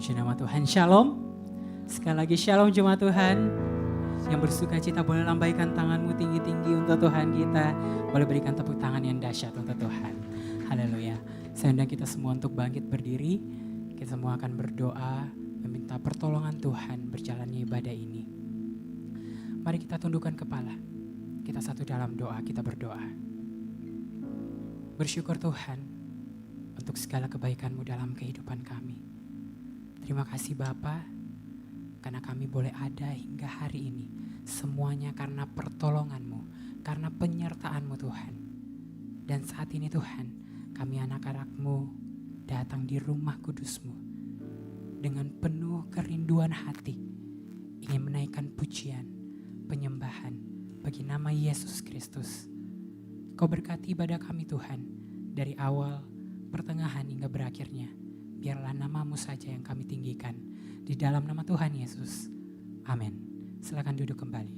Puji nama Tuhan, shalom. Sekali lagi shalom jemaat Tuhan. Yang bersuka cita boleh lambaikan tanganmu tinggi-tinggi untuk Tuhan kita. Boleh berikan tepuk tangan yang dahsyat untuk Tuhan. Haleluya. Saya undang kita semua untuk bangkit berdiri. Kita semua akan berdoa, meminta pertolongan Tuhan berjalannya ibadah ini. Mari kita tundukkan kepala. Kita satu dalam doa, kita berdoa. Bersyukur Tuhan untuk segala kebaikan-Mu dalam kehidupan kami. Terima kasih Bapa, karena kami boleh ada hingga hari ini. Semuanya karena pertolongan-Mu, karena penyertaan-Mu Tuhan. Dan saat ini Tuhan, kami anak-anak-Mu datang di rumah kudus-Mu dengan penuh kerinduan hati, ingin menaikkan pujian, penyembahan bagi nama Yesus Kristus. Kau berkati ibadah kami Tuhan, dari awal, pertengahan hingga berakhirnya. Biarlah nama-Mu saja yang kami tinggikan. Di dalam nama Tuhan Yesus. Amin. Silakan duduk kembali.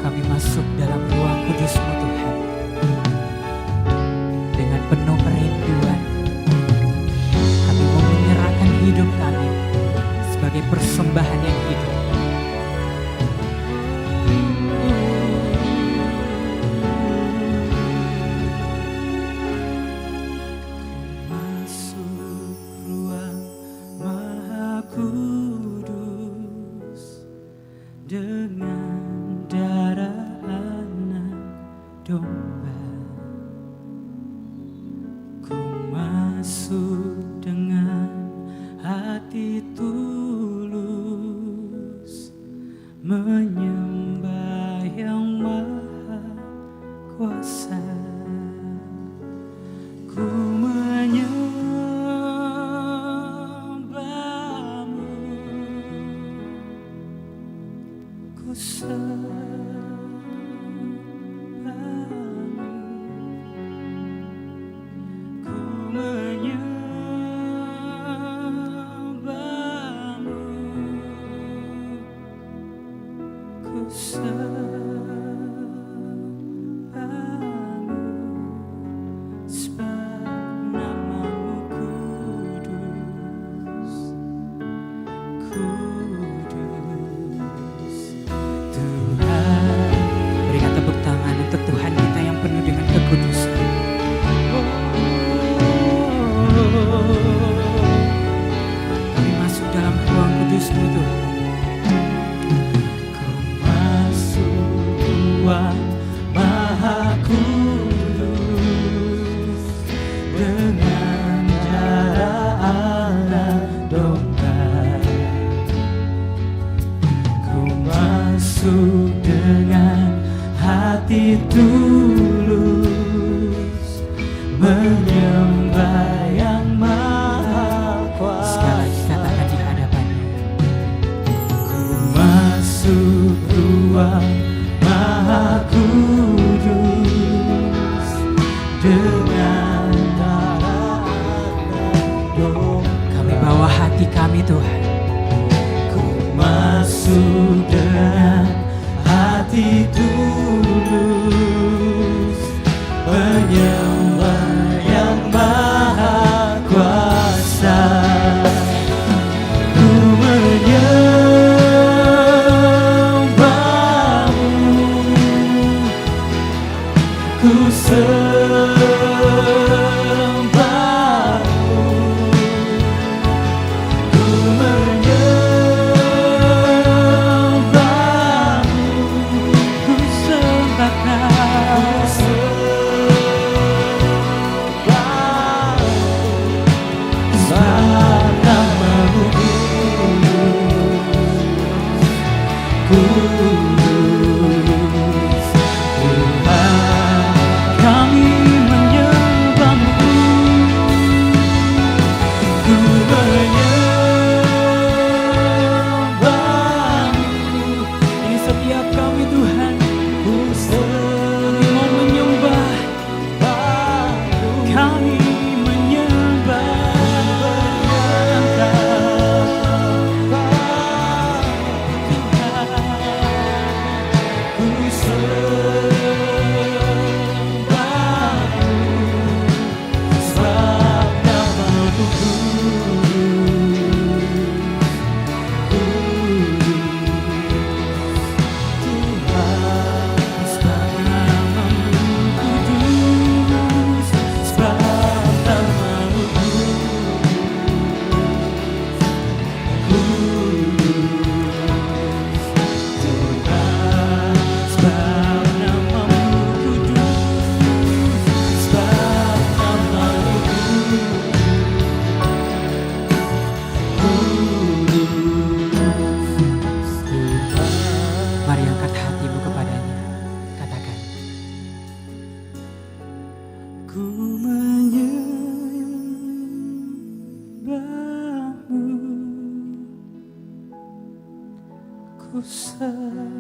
Kami masuk dalam ruang kudus-Mu Tuhan. Dengan penuh kerinduan. Kami mau menyerahkan hidup kami sebagai persembahan yang hidup. Masuk ruang Maha Kudus dengan darah anak domba. Ku masuk dengan hati tulus, menyembah yang maha kuasa. Ku menyembah-Mu, ku sembah-Mu, ku menyembah-Mu, ku sembah-Mu, sebab nama-Mu kudus, kudus. Tuhan, berikan tepuk tangan untuk Tuhan kita yang penuh dengan kekudusan. Kami masuk dalam ruang kudus-Mu Tuhan. Ku masuk ruang Maha Kudus dengan darah anak domba. Ku masuk dengan hati tulus, menyembah yang maha kuasa. Sekali katakan di hadapan-Nya. Ku masuk ruang Maha Kudus dengan darah anak domba. Kami bawa hati kami Tuhan. Ku masuk dengan hati tulus, menyembah yang maha kuasa. Ku menyembah-Mu, ku sembah-Mu, ku menyembah-Mu, ku sembahkan, sebab nama-Mu kudus, kudus. Tuhan, kami Ku menyembahmu, ku sembahmu.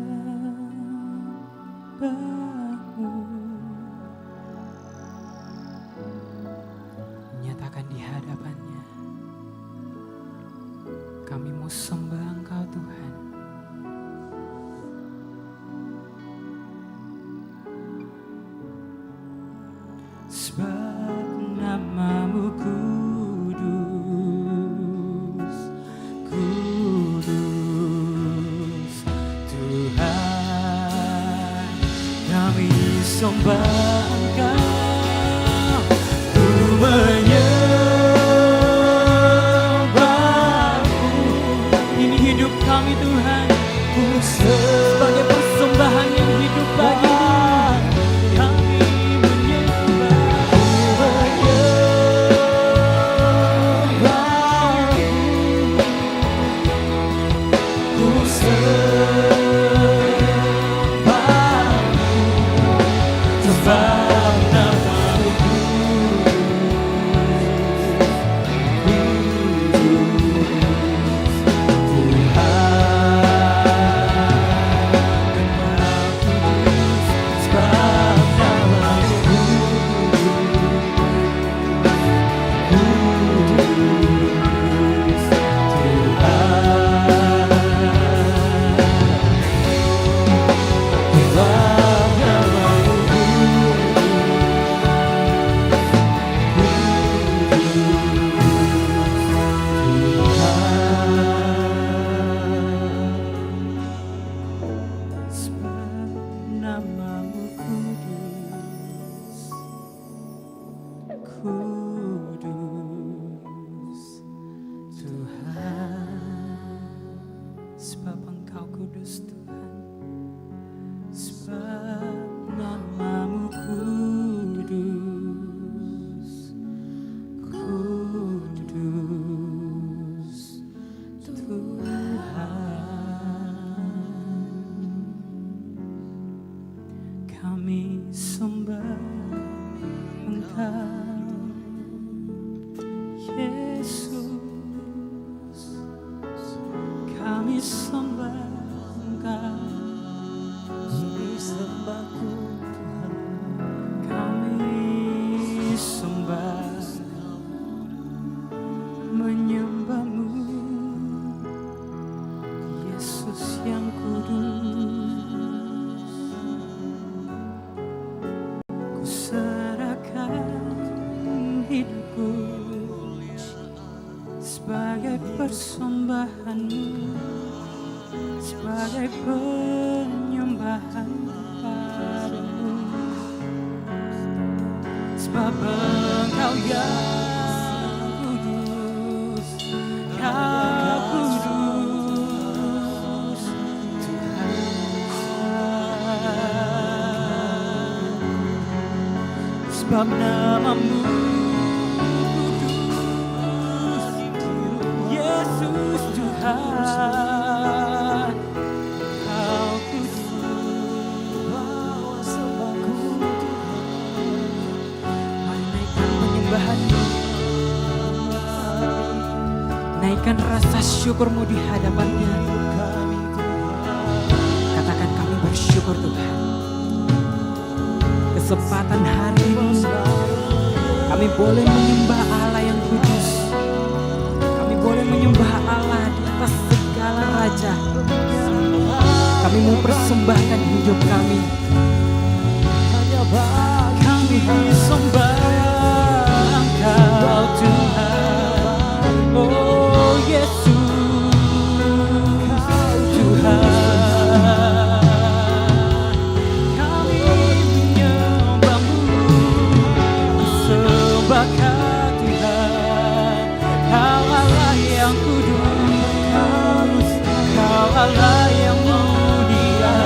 Nyatakan di hadapannya, kami mau sembah Engkau Tuhan. Sebab namamu kudus, kudus Tuhan, kami sembah Engkau. Ku menyembahmu, ini hidup kami Tuhan, sebagai persembahan yang hidup bagimu. Kudus Tuhan, sebab Engkau kudus Tuhan, sebab namamu kudus, kudus Tuhan. Kami sembah Engkau Yesus, kami sembah Engkau, kami sembahku Tuhan, kami sembah menyembahmu Yesus yang kudus. Ku serahkan hidupku sebagai persembahanmu, sebagai penyembahan padamu. Sebab Engkau yang kudus, Kau kudus Tuhan. Sebab namamu Tuhan, Kau kudus, bawa sembahku Tuhan. Mari naikkan penyembahanmu, naikkan rasa syukurmu di hadapannya. Katakan kami bersyukur Tuhan, kesempatan hari ini kami boleh menyembah Allah yang kudus, boleh menyembah Allah di atas segala raja. Kami mau persembahkan hidup kami. Kami sembah Engkau Tuhan, oh Yesus Tuhan. Kami menyembahmu, sembahkan Tuhan. Kau Allah yang kudus, Kau Allah yang mulia.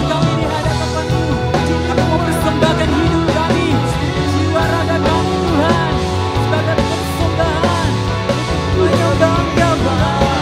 kami di hadapan-Mu. Kami mau persembahkan hidup kami, jiwa raga kami Tuhan, sebagai persembahan untuk menyembah Engkau Bapa.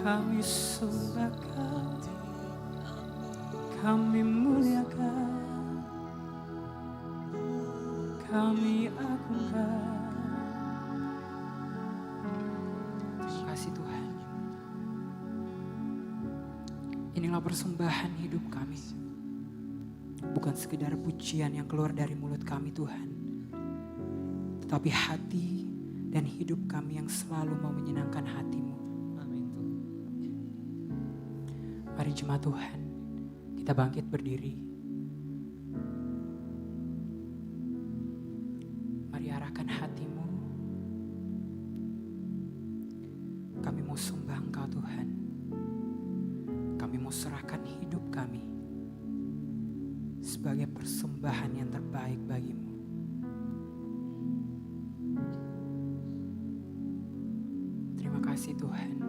Kami sembahkan, kami muliakan, kami agungkan. Terima kasih Tuhan. Inilah persembahan hidup kami. Bukan sekedar pujian yang keluar dari mulut kami Tuhan, tetapi hati dan hidup kami yang selalu mau menyenangkan hati-Mu. Mari jemaat Tuhan, kita bangkit berdiri. Mari arahkan hatimu. Kami mau sembah Engkau Tuhan. Kami mau serahkan hidup kami sebagai persembahan yang terbaik bagi-Mu. Terima kasih Tuhan.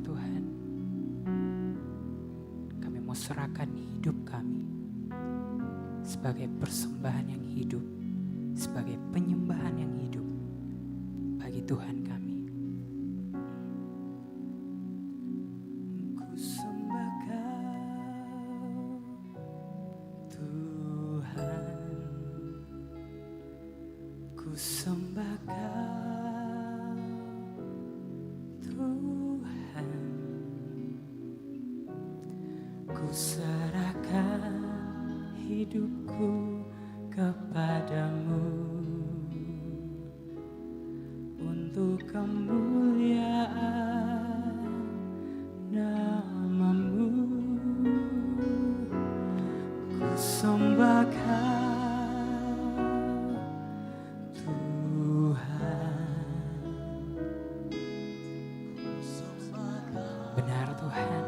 Tuhan, kami mau serahkan hidup kami sebagai persembahan yang hidup, sebagai penyembahan yang hidup bagi Tuhan kami. Ku sembah Kau, Tuhan, ku sembah Kau. Ku serahkan hidupku kepadamu untuk kemuliaan namamu. Ku sembahkan Tuhan. Benar Tuhan,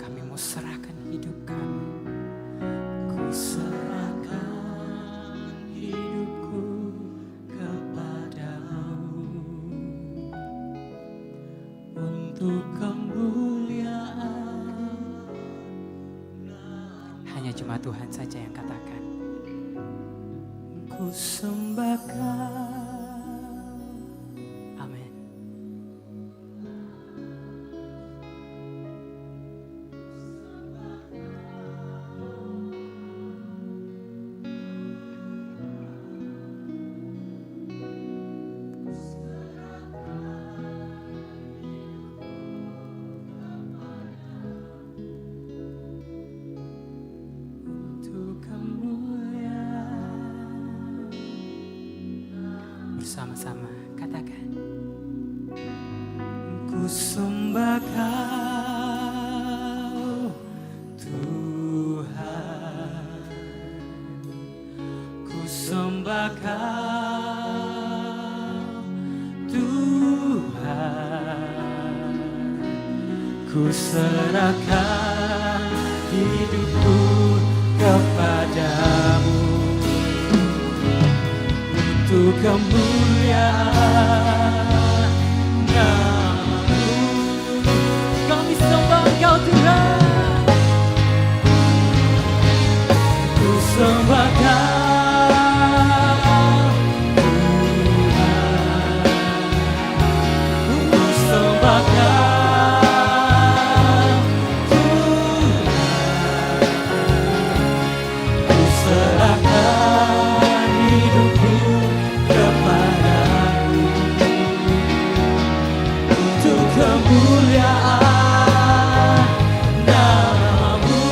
kami mau serahkan hidup kami. Ku serahkan hidupku kepadamu untuk kemuliaan. Hanya cuma Tuhan saja yang katakan. Ku sembahkan. Amin. Untuk kemuliaan. Bersama-sama katakan. Ku sembah Kau Tuhan. Ku sembah Kau Tuhan. Ku serahkan hidupku kepadamu untuk kemuliaan namamu. Kami sembah Engkau Tuhan. Ku sembah Kau Tuhan. Ku sembah Kau Tuhan. Ku serahkan hidupku kepadamu untuk kemuliaan namamu.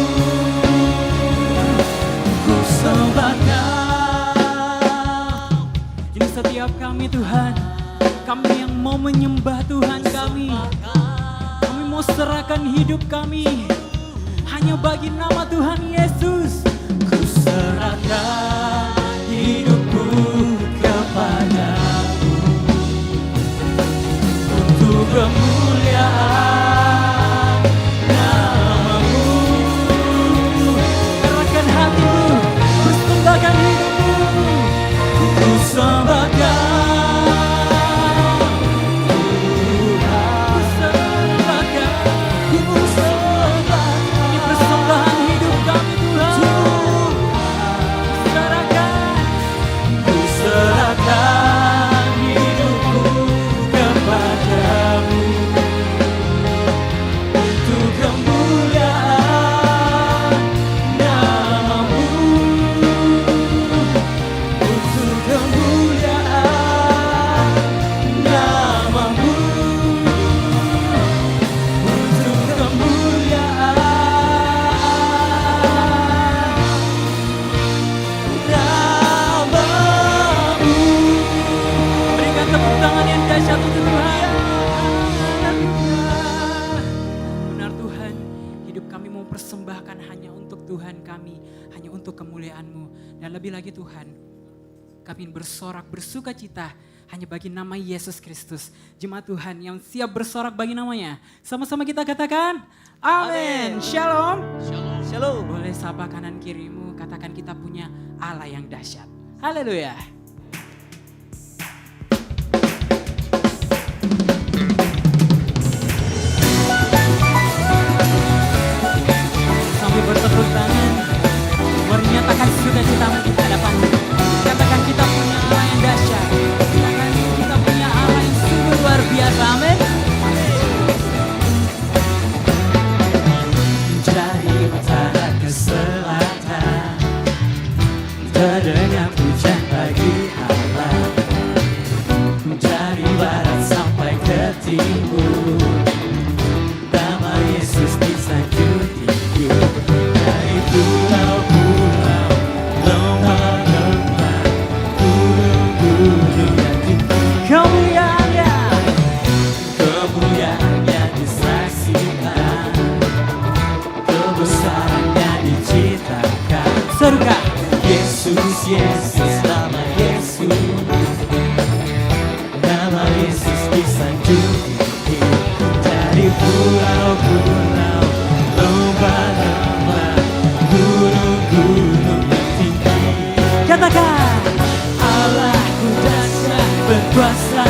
Ku sembah Kau. Jadi setiap kami Tuhan, kami yang mau menyembah Tuhan kami. Kami mau serahkan hidup kami hanya bagi nama Tuhan Yesus. Ku serahkan hidupku kepadamu untuk kemuliaan namamu. Kerahkan hatimu, persembahkan hidupmu. Ku sembah Kau Tuhan. Ku sembah. Ini persembahan hidup kami Tuhan. Serahkan. Ku serahkan hidupku kepadamu untuk kemuliaan namamu. Untuk kemuliaan namamu. Untuk kemuliaan namamu. Berikan tepuk tangan yang dahsyat untuk Tuhan. Benar Tuhan, hidup kami mau persembahkan hanya untuk Tuhan kami, hanya untuk kemuliaan-Mu. Dan lebih lagi Tuhan, kami bersorak bersuka cita hanya bagi nama Yesus Kristus. Jemaat Tuhan yang siap bersorak bagi namanya. Sama-sama kita katakan, amin. Shalom. Shalom. Boleh sapa kanan kirimu, katakan kita punya Allah yang dahsyat. Haleluya. Sambil bertepuk tangan, mari nyatakan sukacitamu di hadapan. Katakan kita punya Allah yang dahsyat. Katakan kita punya Allah yang sungguh luar biasa. Amin. Dari utara ke selatan terdengar pujian bagi di sanjung tinggi. Dari pulau-pulau, lembah-lembah, gunung-gunung yang tinggi. Kemuliaannya disaksikan, kebesarannya diciptakan. Surga. Yesus, Yesus, nama Yesus, nama Yesus disanjung tinggi. Dari pulau-pulau, lembah-lembah, gunung-gunung yang tinggi. Katakan. Allahku dahsyat berkuasa,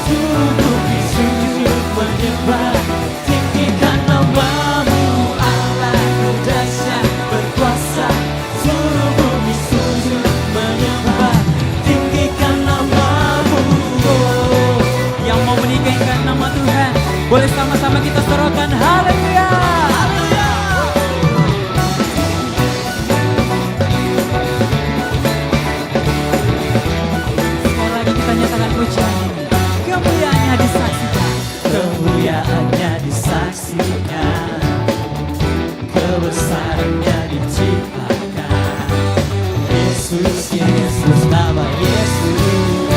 seluruh bumi sujud menyembah. Tinggikan namamu. Allahku dahsyat berkuasa, seluruh bumi sujud menyembah. Tinggikan namamu. Yang mau meninggikan nama Tuhan, boleh sama-sama kita serukan haleluya. Sekali lagi kita nyatakan pujian ini. Kemuliaannya disaksikan. Kemuliaannya disaksikan, kebesarannya diciptakan. Yesus, Yesus, nama Yesus,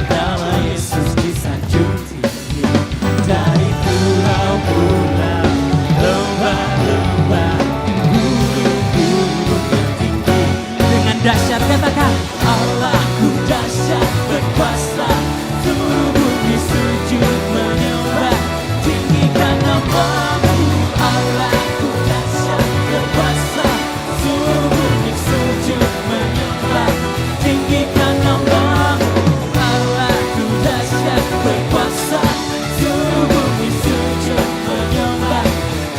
nama Yesus disanjung tinggi. Dari pulau-pulau, lembah-lembah, gunung-gunung yang tinggi. Dengan dahsyat katakan. Allahku dahsyat berkuasa, seluruh bumi sujud menyembah. Tinggikan namamu. Allahku dahsyat berkuasa, seluruh bumi sujud menyembah. Tinggikan namamu. Allahku dahsyat berkuasa, seluruh bumi sujud menyembah.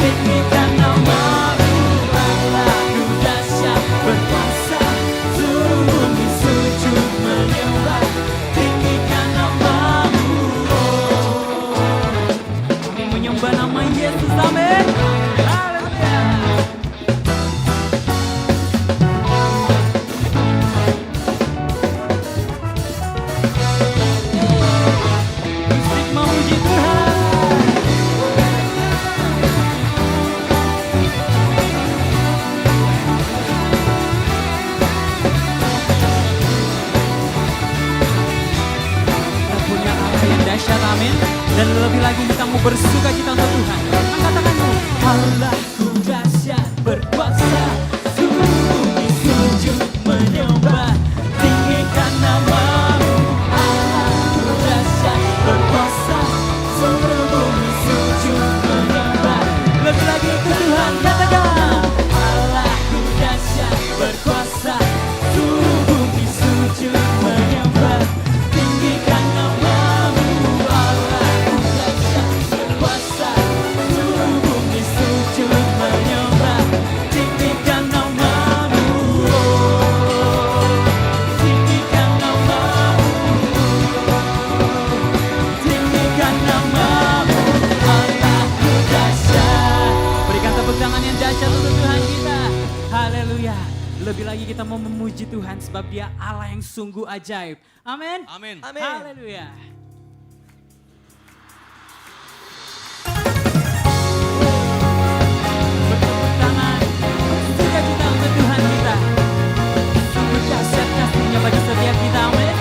Tinggikan namamu. Allahku dahsyat berkuasa, seluruh bumi sujud menyembah. Tinggikan namamu. Kami menyembah nama Yesus, amin. Haleluya. Musik memuji Tuhan. Kita punya Allah yang dahsyat, amin. Dan lebih lagi kita mau bersuka cita untuk Tuhan. Angkat tanganmu. Allahku dahsyat berkuasa, seluruh bumi sujud menyembah. Tinggikan namamu. Allahku dahsyat berkuasa, seluruh bumi sujud menyembah. Lebih lagi ke Tuhan, katakan. Allahku dahsyat berkuasa, seluruh bumi sujud menyembah. Tinggikan namamu. Allahku dahsyat berkuasa, seluruh bumi sujud menyembah. Tinggikan namamu. Tinggikan namamu. Tinggikan namamu. Allahku dahsyat. Berikan tepuk tangan yang dahsyat untuk Tuhan kita. Haleluya. Lebih lagi kita mau memuji Tuhan sebab Dia Allah yang sungguh ajaib. Amin. Amin. Haleluya. Bertepuk tangan. Bersuka cita untuk Tuhan kita. Sungguh dahsyat kasih-Nya bagi setiap kita. Amin.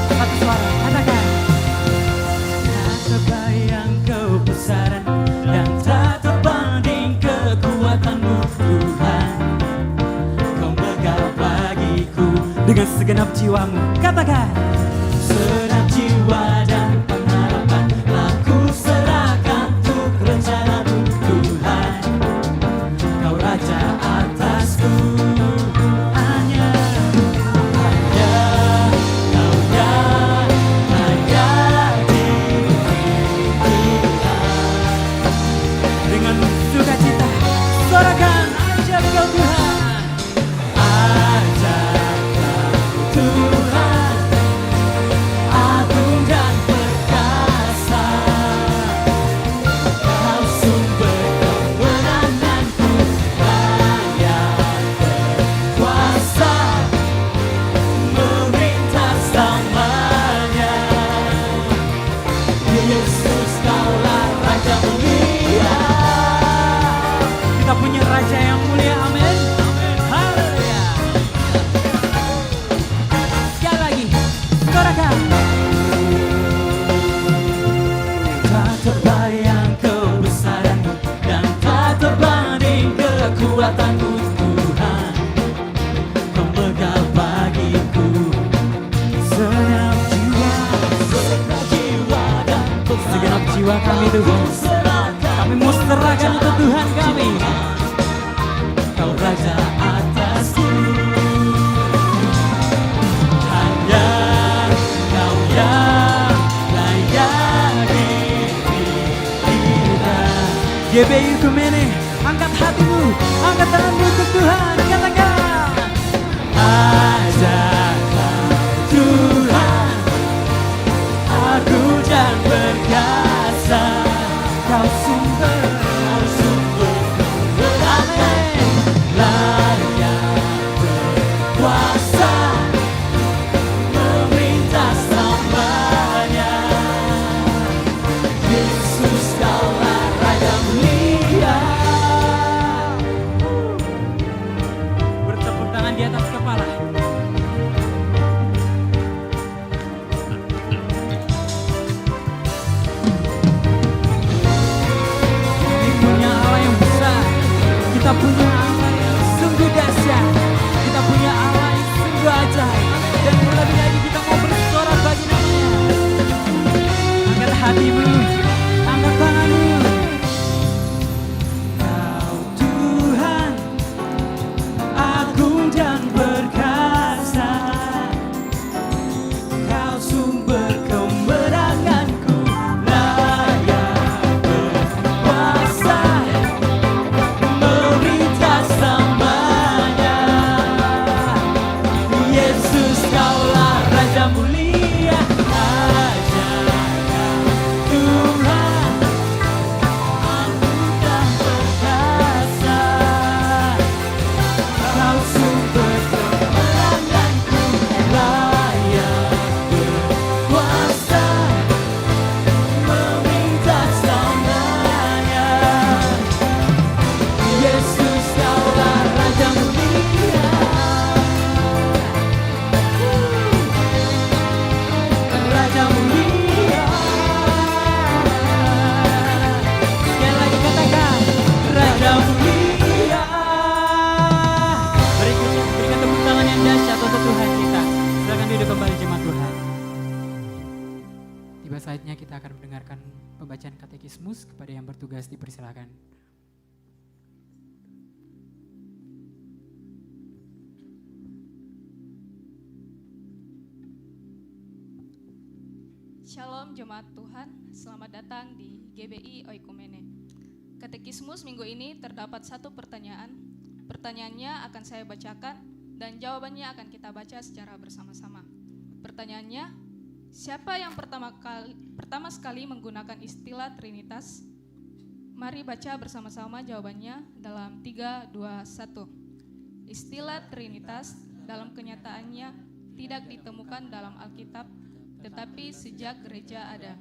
Satu suara, katakan. Tak terbayang kebesaran dan tak terbanding kekuatanmu Tuhan. Kau megah bagiku Dengan segenap jiwamu, katakan. segenap jiwa dan pengharapan. Aku serahkan untuk rencanamu Tuhan. Kau Raja atasku. Hanya Dengan sukacita, sorakan ajar kau Tuhan. ajarlah Tuhan. punya Raja yang mulia, amin. Haleluya. Sekali lagi, sorakan. Tak terbayang kebesaranmu dan tak terbanding kekuatanmu Tuhan. Kau megah bagiku segenap jiwa dan segenap jiwa kami Tuhan. Kami mau serahkan untuk Tuhan kami. Kau Raja atasku. Hanya Kau yang layak dipilih. GBI Kumene, angkat hatimu, angkat tanganmu untuk Tuhan. Katakan, ajakan Tuhan, aku dan berkasa. Kau sumber kebenaran, layak berkuasa, memerintah selamanya. Yesus, Kaulah Raja mulia. Bertepuk tangan di atas kepala. Kita punya Allah yang sungguh dahsyat. Kita punya Allah yang sungguh ajaib. Dan terlebih lagi kita mau bersorak bagi namanya. Angkat hatimu, angkat tanganmu. Kau Tuhan, agung dan berkuasa. Kau sumber kemenanganku, layak berkuasa. Yesus, Kaulah Raja mulia. Ajakan Tuhan, agung dan perkasa. Kau sumber kemenanganku, layak berkuasa, memerintah selamanya. Yesus, Kaulah Raja mulia. Raja mulia. Sekali lagi katakan, Raja mulia. Berikutnya berikan tepuk tangan yang dahsyat untuk Tuhan kita. Silakan duduk kembali jemaat Tuhan. Tiba saatnya kita akan mendengarkan pembacaan katekismus. Kepada yang bertugas dipersilakan. Shalom jemaat Tuhan, selamat datang di GBI Oikumene. Katekismus minggu ini terdapat satu pertanyaan. Pertanyaannya akan saya bacakan dan jawabannya akan kita baca secara bersama-sama. Pertanyaannya, siapa yang pertama sekali menggunakan istilah Trinitas? Mari baca bersama-sama jawabannya dalam 3, 2, 1. Istilah Trinitas dalam kenyataannya tidak ditemukan dalam Alkitab, tetapi sejak gereja ada.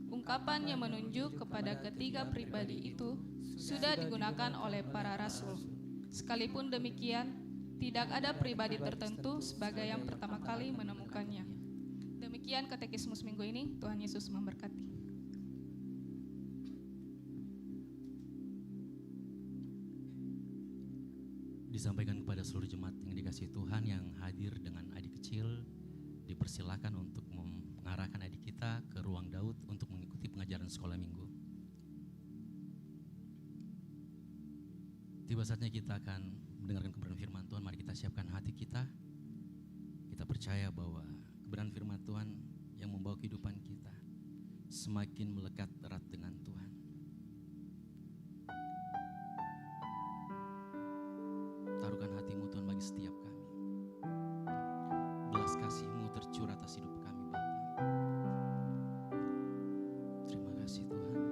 Ungkapan yang menunjuk kepada ketiga pribadi itu sudah digunakan oleh para rasul. Sekalipun demikian, tidak ada pribadi tertentu sebagai yang pertama kali menemukannya. Demikian katekismus minggu ini, Tuhan Yesus memberkati. Disampaikan kepada seluruh jemaat yang dikasihi Tuhan yang hadir dengan adik kecil, dipersilakan untuk mengarahkan adik kita ke ruang Daud untuk mengikuti pengajaran sekolah minggu. Tiba saatnya kita akan mendengarkan kebenaran firman Tuhan. Mari kita siapkan hati kita. Kita percaya bahwa kebenaran firman Tuhan yang membawa kehidupan kita semakin melekat erat dengan Tuhan. Taruhkan hatimu Tuhan bagi setiap kami. Belas kasih-Mu tercurah atas hidup kami Bapa. Terima kasih Tuhan.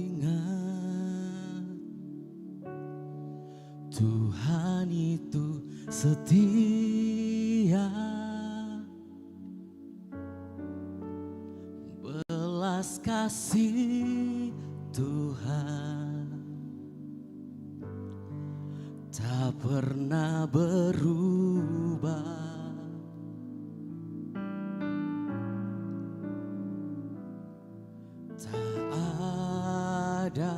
Ingat Tuhan itu setia. belas kasih Tuhan tak pernah berubah. Tak ada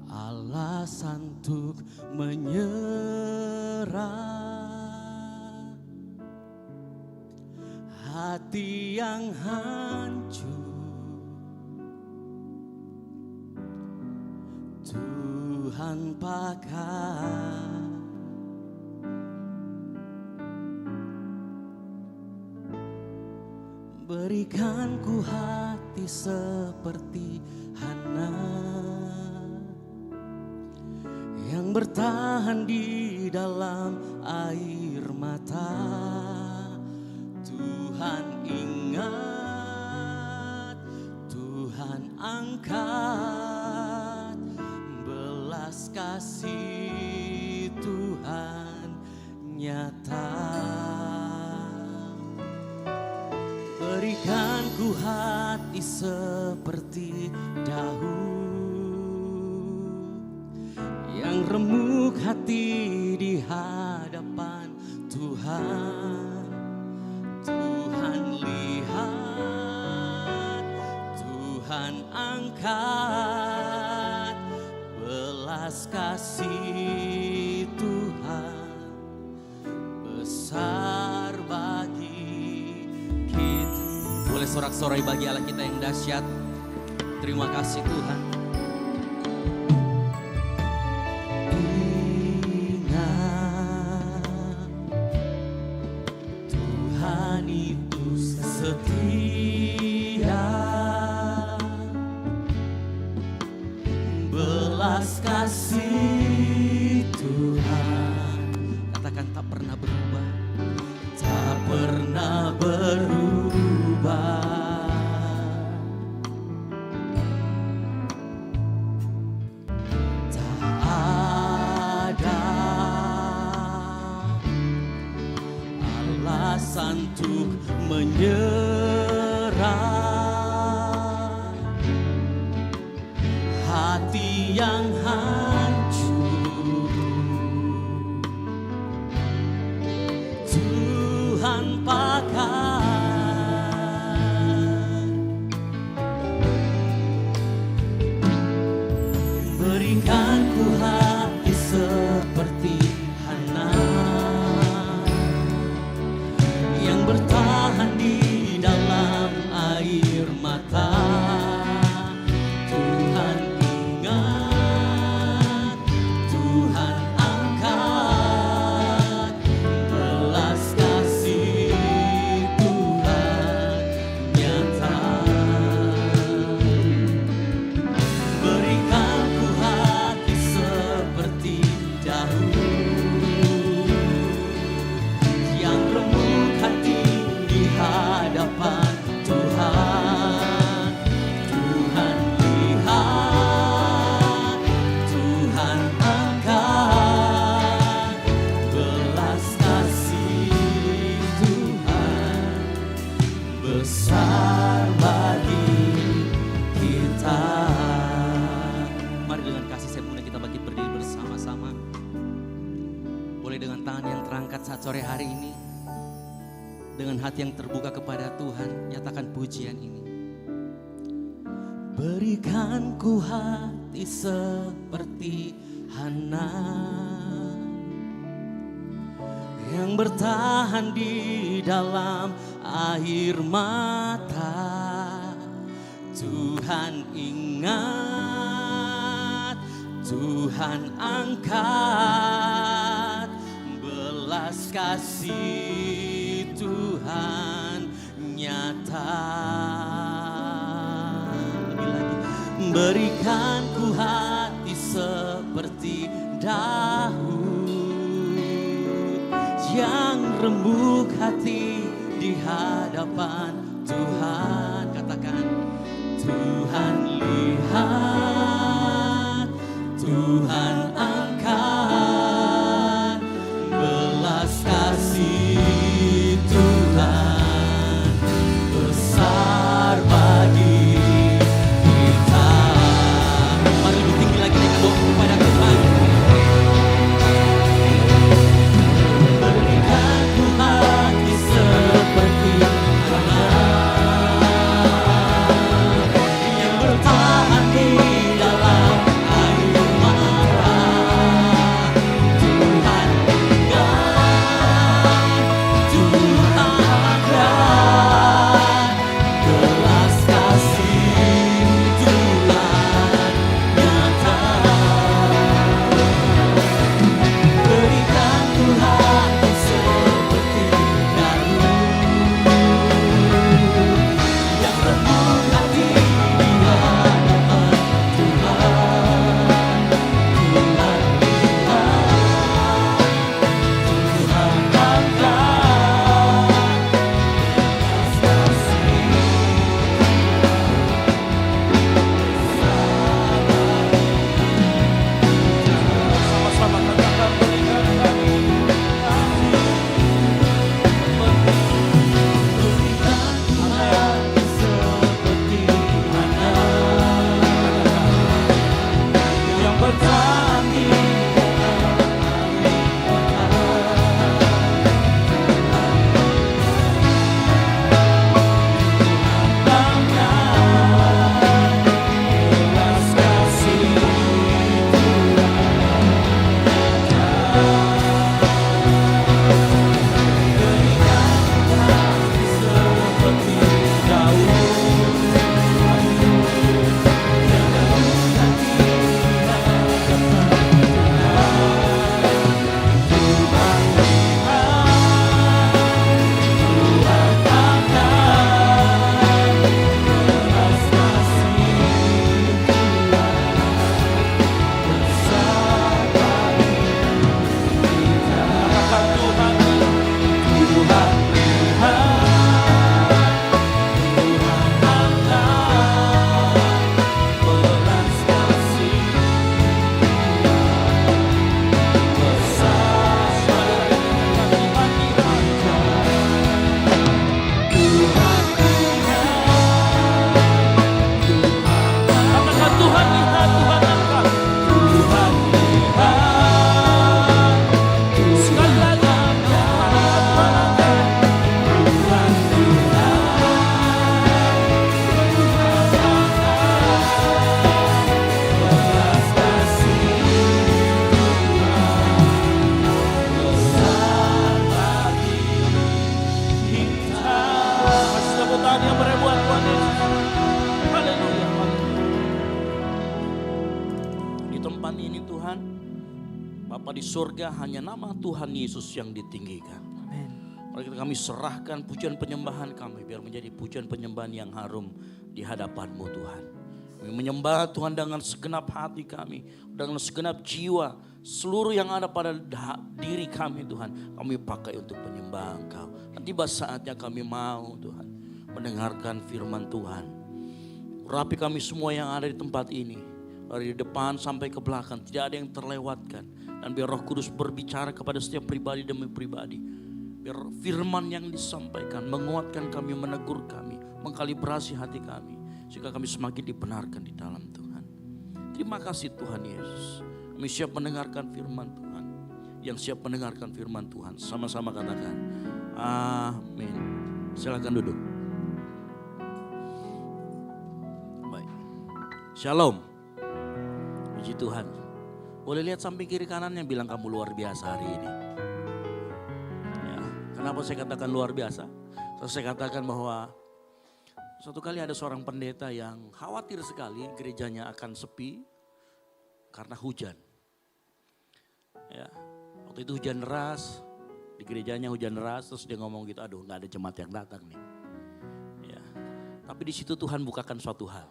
alasan untuk menyerah. Hati yang hancur Tuhan pakai. Berikan ku hati seperti Hana yang bertahan di dalam air mata. Tuhan ingat, Tuhan angkat, belas kasih Tuhan nyata. Berikan ku hati seperti Daud yang remuk hati di hadapan Tuhan. Tuhan lihat, Tuhan angkat, belas kasih Tuhan besar bagi kita. Boleh sorak-sorai bagi Allah kita yang dahsyat. Terima kasih Tuhan. Ingat, Tuhan itu setia. Belas kasih Tuhan, katakan tak pernah berubah. Tak pernah berubah. Tak ada alasan untuk menyerah. Hati yang hancur Tuhan pakai. Berikan ku hati seperti Hana yang bertahan di dalam air mata. Tuhan ingat, Tuhan angkat, belas kasih Tuhan nyata. Berikan ku hati seperti Daud yang remuk hati di hadapan Tuhan. Tuhan lihat, Tuhan angkat, belas kasih Tuhan besar bagi kita. Mari dengan kasih sepenuhnya kita bangkit berdiri bersama-sama. Boleh dengan tangan yang terangkat saat sore hari ini, dengan hati yang terbuka kepada Tuhan, nyatakan pujian ini. Berikan ku hati seperti Hana yang bertahan di dalam air mata. Tuhan ingat, Tuhan angkat, belas kasih Tuhan nyata. Lagi-lagi, berikan ku hati seperti Daud yang remuk hati di hadapan Tuhan. Katakan, Tuhan lihat, Tuhan angkat, belas kasih Tuhan Tuhan. Bapa di surga, hanya nama Tuhan Yesus yang ditinggikan. Amin. Mari kami serahkan pujian penyembahan kami biar menjadi pujian penyembahan yang harum di hadapan-Mu Tuhan. Kami menyembah Tuhan dengan segenap hati kami, dengan segenap jiwa, seluruh yang ada pada diri kami Tuhan. Kami pakai untuk penyembah Engkau. Dan tiba saatnya kami mau Tuhan mendengarkan firman Tuhan. Rapi kami semua yang ada di tempat ini, dari depan sampai ke belakang, tidak ada yang terlewatkan. Dan biar Roh Kudus berbicara kepada setiap pribadi demi pribadi. Biar firman yang disampaikan menguatkan kami, menegur kami, mengkalibrasi hati kami. Sehingga kami semakin dibenarkan di dalam Tuhan. Terima kasih Tuhan Yesus. Kami siap mendengarkan firman Tuhan. Yang siap mendengarkan firman Tuhan. Sama-sama katakan, amin. Silakan duduk. Baik. Shalom. Puji Tuhan. Boleh lihat samping kiri kanannya, bilang kamu luar biasa hari ini. Ya, kenapa saya katakan luar biasa? Saya katakan bahwa suatu kali ada seorang pendeta yang khawatir sekali gerejanya akan sepi karena hujan. Ya, waktu itu hujan deras, di gerejanya hujan deras, terus dia ngomong gitu, aduh nggak ada jemaat yang datang nih. Ya, tapi di situ Tuhan bukakan suatu hal,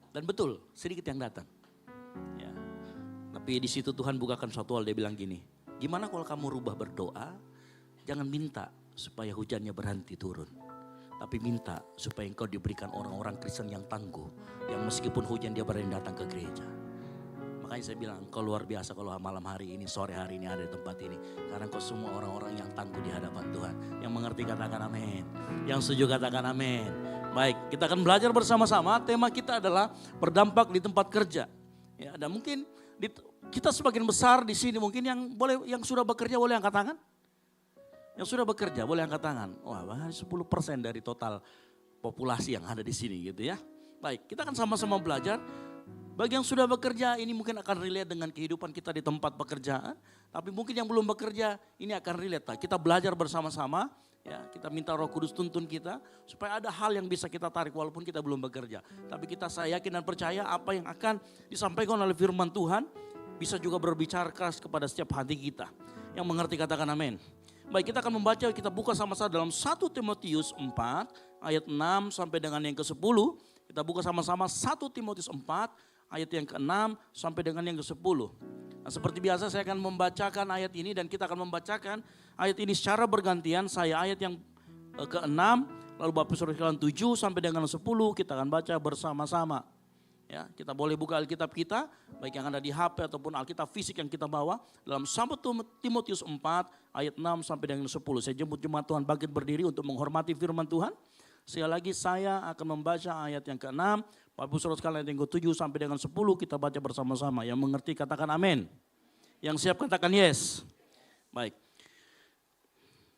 dan betul sedikit yang datang. Ya, tapi di situ Tuhan bukakan suatu hal, dia bilang gini, gimana kalau kamu rubah berdoa, jangan minta supaya hujannya berhenti turun. Tapi minta supaya engkau diberikan orang-orang Kristen yang tangguh. Yang meskipun hujan dia berani datang ke gereja. Makanya saya bilang engkau luar biasa kalau malam hari ini, sore hari ini ada di tempat ini. Karena engkau semua orang-orang yang tangguh di hadapan Tuhan. Yang mengerti katakan amin. Yang setuju katakan amin. Baik, kita akan belajar bersama-sama. Tema kita adalah berdampak di tempat kerja. Ya, dan mungkin kita sebagian besar di sini mungkin yang sudah bekerja boleh angkat tangan. Yang sudah bekerja boleh angkat tangan. Wah, 10% dari total populasi yang ada di sini gitu ya. Baik, kita akan sama-sama belajar. Bagi yang sudah bekerja ini mungkin akan relate dengan kehidupan kita di tempat pekerjaan. Tapi mungkin yang belum bekerja ini akan relate. Kita belajar bersama-sama. Ya, kita minta Roh Kudus tuntun kita supaya ada hal yang bisa kita tarik walaupun kita belum bekerja. Tapi saya yakin dan percaya apa yang akan disampaikan oleh firman Tuhan bisa juga berbicara keras kepada setiap hati kita. Yang mengerti katakan amin. Baik, kita akan membaca, kita buka sama-sama dalam 1 Timotius 4 ayat 6 sampai dengan yang ke-10. Kita buka sama-sama 1 Timotius 4 ayat yang ke-6 sampai dengan yang ke-10. Nah, seperti biasa saya akan membacakan ayat ini dan kita akan membacakan ayat ini secara bergantian. Saya ayat yang ke-6, lalu Bapak Saudara sekalian 7 sampai dengan 10 kita akan baca bersama-sama. Ya, kita boleh buka Alkitab kita, baik yang ada di HP ataupun Alkitab fisik yang kita bawa. Dalam 1 Timotius 4 ayat 6 sampai dengan 10. Saya jemput jemaat Tuhan bangkit berdiri untuk menghormati firman Tuhan. Sekali lagi saya akan membaca ayat yang ke-6. Bapak Saudara sekalian ayat yang ke-7 sampai dengan 10 kita baca bersama-sama. Yang mengerti katakan amin. Yang siap katakan yes. Baik.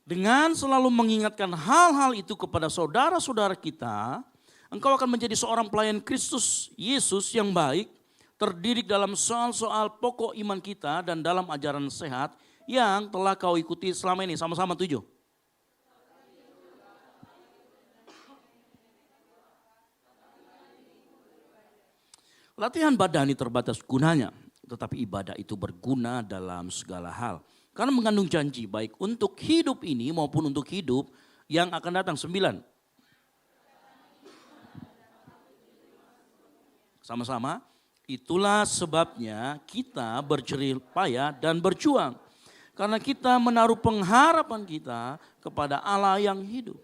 Dengan selalu mengingatkan hal-hal itu kepada saudara-saudara kita, engkau akan menjadi seorang pelayan Kristus Yesus yang baik, terdidik dalam soal-soal pokok iman kita dan dalam ajaran sehat yang telah kau ikuti selama ini. Sama-sama 7. Latihan badani terbatas gunanya, tetapi ibadah itu berguna dalam segala hal. Karena mengandung janji baik untuk hidup ini maupun untuk hidup yang akan datang. 9. Sama-sama, itulah sebabnya kita berjerih payah dan berjuang. Karena kita menaruh pengharapan kita kepada Allah yang hidup.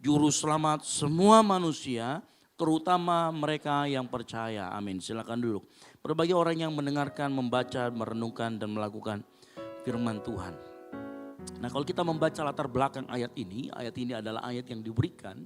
Juru selamat semua manusia, terutama mereka yang percaya. Amin, silakan duduk. Berbagai orang yang mendengarkan, membaca, merenungkan dan melakukan firman Tuhan. Nah, kalau kita membaca latar belakang ayat ini adalah ayat yang diberikan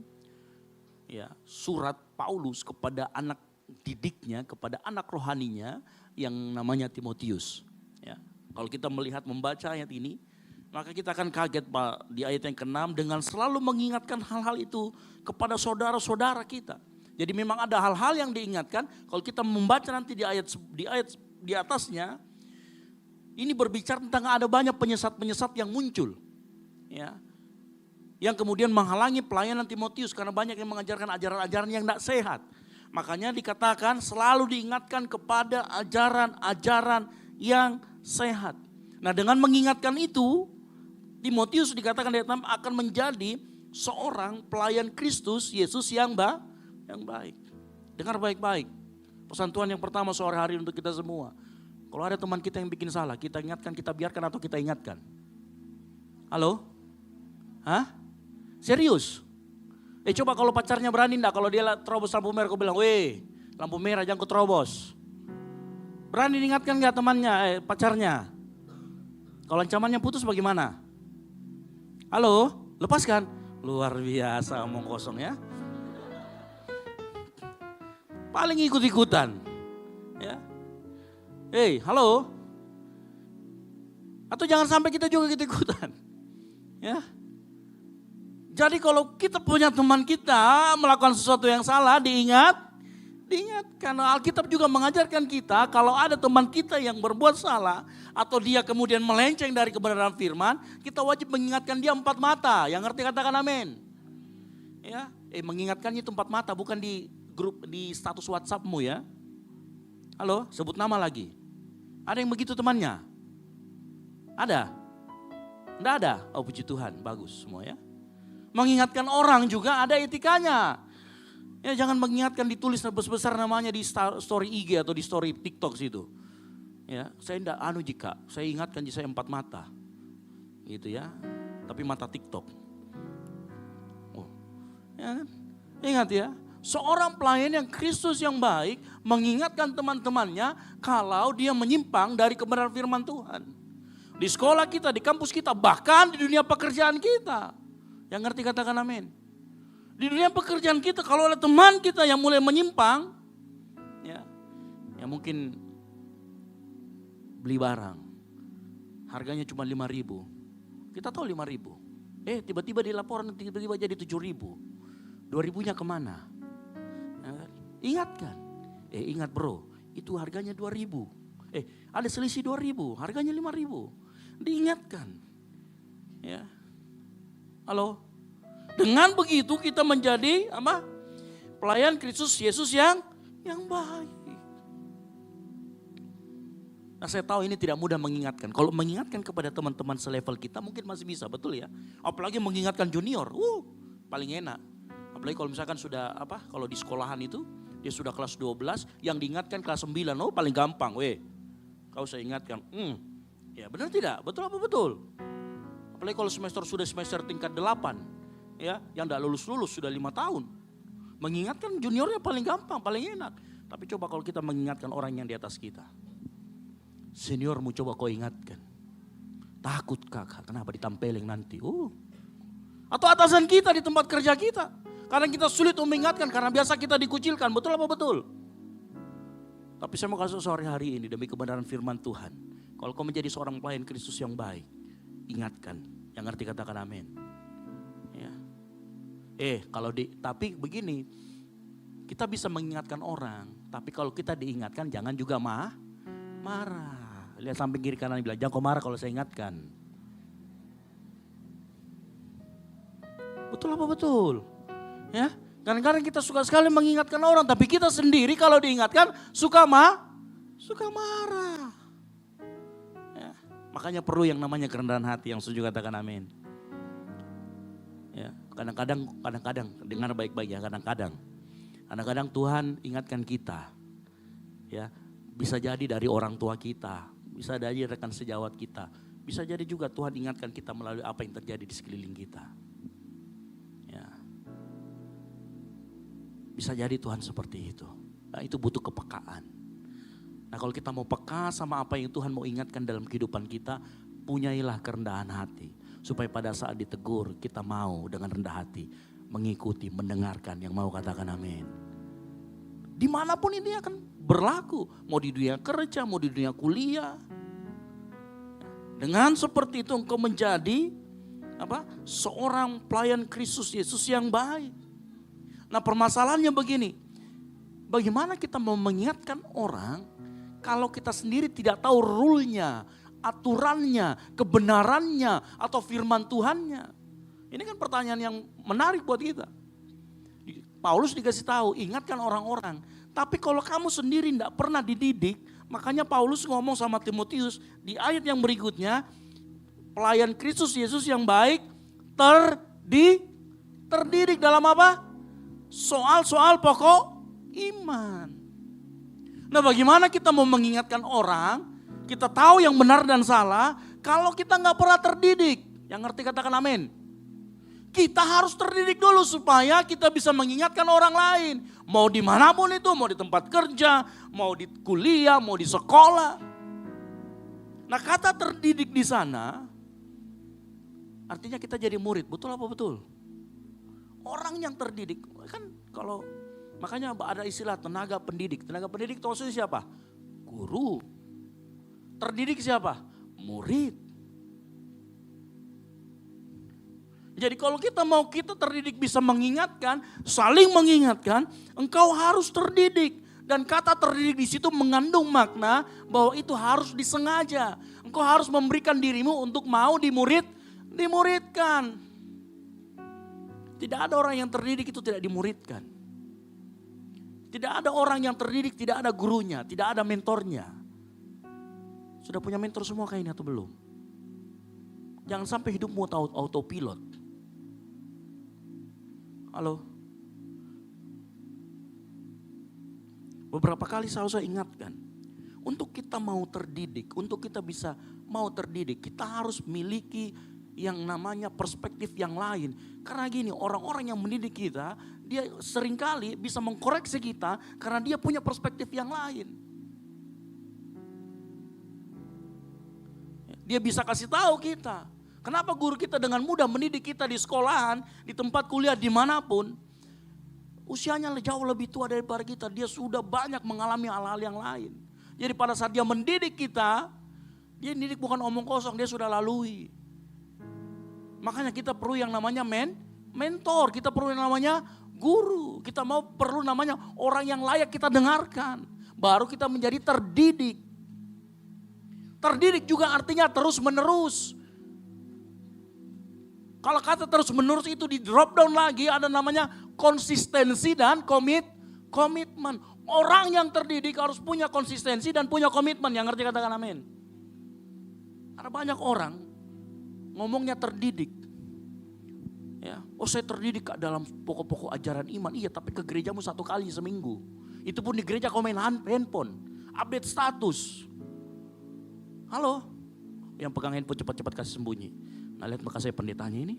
ya, surat Paulus kepada anak didiknya, kepada anak rohaninya yang namanya Timotius. Ya, kalau kita melihat membaca ayat ini, maka kita akan kaget Pak di ayat yang ke-6 dengan selalu mengingatkan hal-hal itu kepada saudara-saudara kita. Jadi memang ada hal-hal yang diingatkan. Kalau kita membaca nanti di ayat di atasnya, ini berbicara tentang ada banyak penyesat-penyesat yang muncul. Ya. Yang kemudian menghalangi pelayanan Timotius karena banyak yang mengajarkan ajaran-ajaran yang tidak sehat. Makanya dikatakan selalu diingatkan kepada ajaran-ajaran yang sehat. Nah dengan mengingatkan itu, Timotius dikatakan di ayat 6 akan menjadi seorang pelayan Kristus Yesus yang baik. Dengar baik-baik. Pesan Tuhan yang pertama sore hari untuk kita semua. Kalau ada teman kita yang bikin salah, kita ingatkan, kita biarkan atau kita ingatkan? Halo? Hah? Serius? Coba kalau pacarnya berani enggak, kalau dia terobos lampu merah, kau bilang, weh lampu merah jangan kau terobos. Berani diingatkan enggak temannya, pacarnya? Kalau ancamannya putus bagaimana? Halo? Lepaskan? Luar biasa omong kosong ya. Paling ikut-ikutan. Ya. Hei, halo? Atau jangan sampai kita juga ikut-ikutan. Ya. Jadi kalau kita punya teman kita melakukan sesuatu yang salah, diingatkan. Alkitab juga mengajarkan kita kalau ada teman kita yang berbuat salah atau dia kemudian melenceng dari kebenaran firman, kita wajib mengingatkan dia 4 mata. Yang ngerti katakan amin. Ya, mengingatkannya itu 4 mata, bukan di grup di status WhatsAppmu ya. Halo, sebut nama lagi. Ada yang begitu temannya? Ada? Enggak ada? Oh puji Tuhan, bagus semua ya. Mengingatkan orang juga ada etikanya. Ya jangan mengingatkan ditulis besar namanya di story IG atau di story TikTok situ. Ya, saya enggak jika saya ingatkan saya 4 mata. Gitu ya. Tapi mata TikTok. Oh. Ya kan? Ingat ya, seorang pelayan yang Kristus yang baik mengingatkan teman-temannya kalau dia menyimpang dari kebenaran firman Tuhan. Di sekolah kita, di kampus kita, bahkan di dunia pekerjaan kita. Yang ngerti katakan amin. Di dunia pekerjaan kita kalau ada teman kita yang mulai menyimpang, ya mungkin beli barang, harganya cuma 5.000. Kita tahu 5.000. Tiba-tiba di laporan tiba-tiba jadi 7.000. 2.000-nya kemana? Ya, ingatkan. Ingat bro, itu harganya 2.000. Ada selisih 2.000, harganya 5.000. Diingatkan. Ya. Halo? Dengan begitu kita menjadi apa? Pelayan Kristus Yesus yang baik. Nah saya tahu ini tidak mudah mengingatkan. Kalau mengingatkan kepada teman-teman selevel kita mungkin masih bisa, betul ya? Apalagi mengingatkan junior, paling enak. Apalagi kalau misalkan sudah kalau di sekolahan itu dia sudah kelas 12, yang diingatkan kelas 9, paling gampang, kau saya ingatkan. Ya benar tidak? Betul apa betul? Apalagi kalau sudah semester tingkat 8, ya, yang tidak lulus sudah 5 tahun. Mengingatkan juniornya paling gampang, paling enak. Tapi coba kalau kita mengingatkan orang yang di atas kita. Seniormu coba kau ingatkan. Takut kakak, kenapa ditampelin nanti? Atau atasan kita di tempat kerja kita. Kadang kita sulit untuk mengingatkan karena biasa kita dikucilkan, betul apa betul? Tapi saya mau kasih sore hari ini demi kebenaran firman Tuhan. Kalau kau menjadi seorang pelayan Kristus yang baik, ingatkan, yang ngerti katakan amin. Ya. Tapi begini, kita bisa mengingatkan orang, tapi kalau kita diingatkan jangan juga marah. Lihat samping kiri kanan bilang, jangan kau marah kalau saya ingatkan. Betul apa betul? Ya, kadang-kadang kita suka sekali mengingatkan orang, tapi kita sendiri kalau diingatkan suka marah. Ya, makanya perlu yang namanya kerendahan hati, yang setuju katakan amin. Ya, kadang-kadang dengar baik-baik ya, kadang-kadang Tuhan ingatkan kita. Ya, bisa jadi dari orang tua kita, bisa jadi rekan sejawat kita, bisa jadi juga Tuhan ingatkan kita melalui apa yang terjadi di sekeliling kita. Ya. Bisa jadi Tuhan seperti itu. Nah, itu butuh kepekaan. Nah, kalau kita mau peka sama apa yang Tuhan mau ingatkan dalam kehidupan kita, punyailah kerendahan hati. Supaya pada saat ditegur kita mau dengan rendah hati mengikuti, mendengarkan, yang mau katakan amin. Dimanapun ini akan berlaku, mau di dunia kerja, mau di dunia kuliah. Dengan seperti itu engkau menjadi seorang pelayan Kristus Yesus yang baik. Nah permasalahannya begini, bagaimana kita mau mengingatkan orang kalau kita sendiri tidak tahu rule-nya, aturannya, kebenarannya, atau firman Tuhannya. Ini kan pertanyaan yang menarik buat kita. Paulus dikasih tahu, ingatkan orang-orang. Tapi kalau kamu sendiri tidak pernah dididik, Makanya Paulus ngomong sama Timotius di ayat yang berikutnya, pelayan Kristus Yesus yang baik terdidik dalam apa? Soal-soal pokok iman. Nah, bagaimana kita mau mengingatkan orang, kita tahu yang benar dan salah, kalau kita nggak pernah terdidik? Yang ngerti katakan amin. Kita harus terdidik dulu supaya kita bisa mengingatkan orang lain. Mau dimanapun itu, mau di tempat kerja, mau di kuliah, mau di sekolah. Nah, kata terdidik di sana, artinya kita jadi murid, betul apa betul? Orang yang terdidik, kan kalau makanya ada istilah tenaga pendidik. Tenaga pendidik itu maksudnya siapa? Guru. Terdidik siapa? Murid. Jadi kalau kita mau kita terdidik bisa mengingatkan, saling mengingatkan, engkau harus terdidik. Dan kata terdidik di situ mengandung makna bahwa itu harus disengaja. Engkau harus memberikan dirimu untuk mau dimuridkan. Tidak ada orang yang terdidik itu tidak dimuridkan. Tidak ada orang yang terdidik, tidak ada gurunya, tidak ada mentornya. Sudah punya mentor semua kayak ini atau belum? Jangan sampai hidupmu autopilot. Halo? Beberapa kali selalu saya ingatkan, untuk kita mau terdidik, untuk kita bisa mau terdidik, kita harus miliki yang namanya perspektif yang lain. Karena gini, orang-orang yang mendidik kita, dia seringkali bisa mengkoreksi kita karena dia punya perspektif yang lain. Dia bisa kasih tahu kita. Kenapa guru kita dengan mudah mendidik kita di sekolahan, di tempat kuliah, dimanapun. Usianya jauh lebih tua daripada kita, dia sudah banyak mengalami hal-hal yang lain. Jadi pada saat dia mendidik kita, dia mendidik bukan omong kosong, dia sudah lalui. Makanya kita perlu yang namanya mentor, kita perlu yang namanya guru. Kita perlu namanya orang yang layak kita dengarkan. Baru kita menjadi terdidik. Terdidik juga artinya terus menerus. Kalau kata terus menerus itu di drop down lagi ada namanya konsistensi dan komitmen. Orang yang terdidik harus punya konsistensi dan punya komitmen. Yang ngerti katakan amin. Ada banyak orang ngomongnya terdidik. Ya, oh saya terdidik dalam pokok-pokok ajaran iman. Iya, tapi ke gerejamu 1 kali seminggu. Itu pun di gereja kau main handphone, update status. Halo, yang pegang handphone cepat-cepat kasih sembunyi. Nah, lihat muka saya pendetanya ini.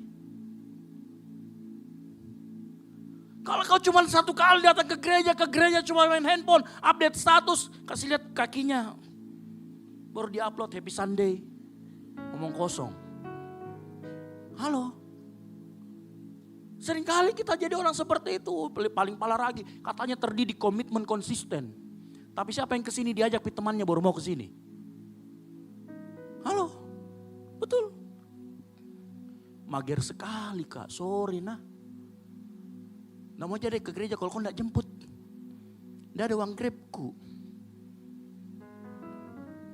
Kalau kau cuma 1 kali datang ke gereja cuma main handphone, update status, kasih lihat kakinya. Baru di-upload Happy Sunday. Ngomong kosong. Halo. Seringkali kita jadi orang seperti itu, paling parah lagi. Katanya terdidik, komitmen konsisten. Tapi siapa yang kesini diajak temannya baru mau kesini? Halo, betul. Mager sekali kak, sorry nah. Nggak mau jadi ke gereja kalau kau nggak jemput. Nggak ada uang grabku.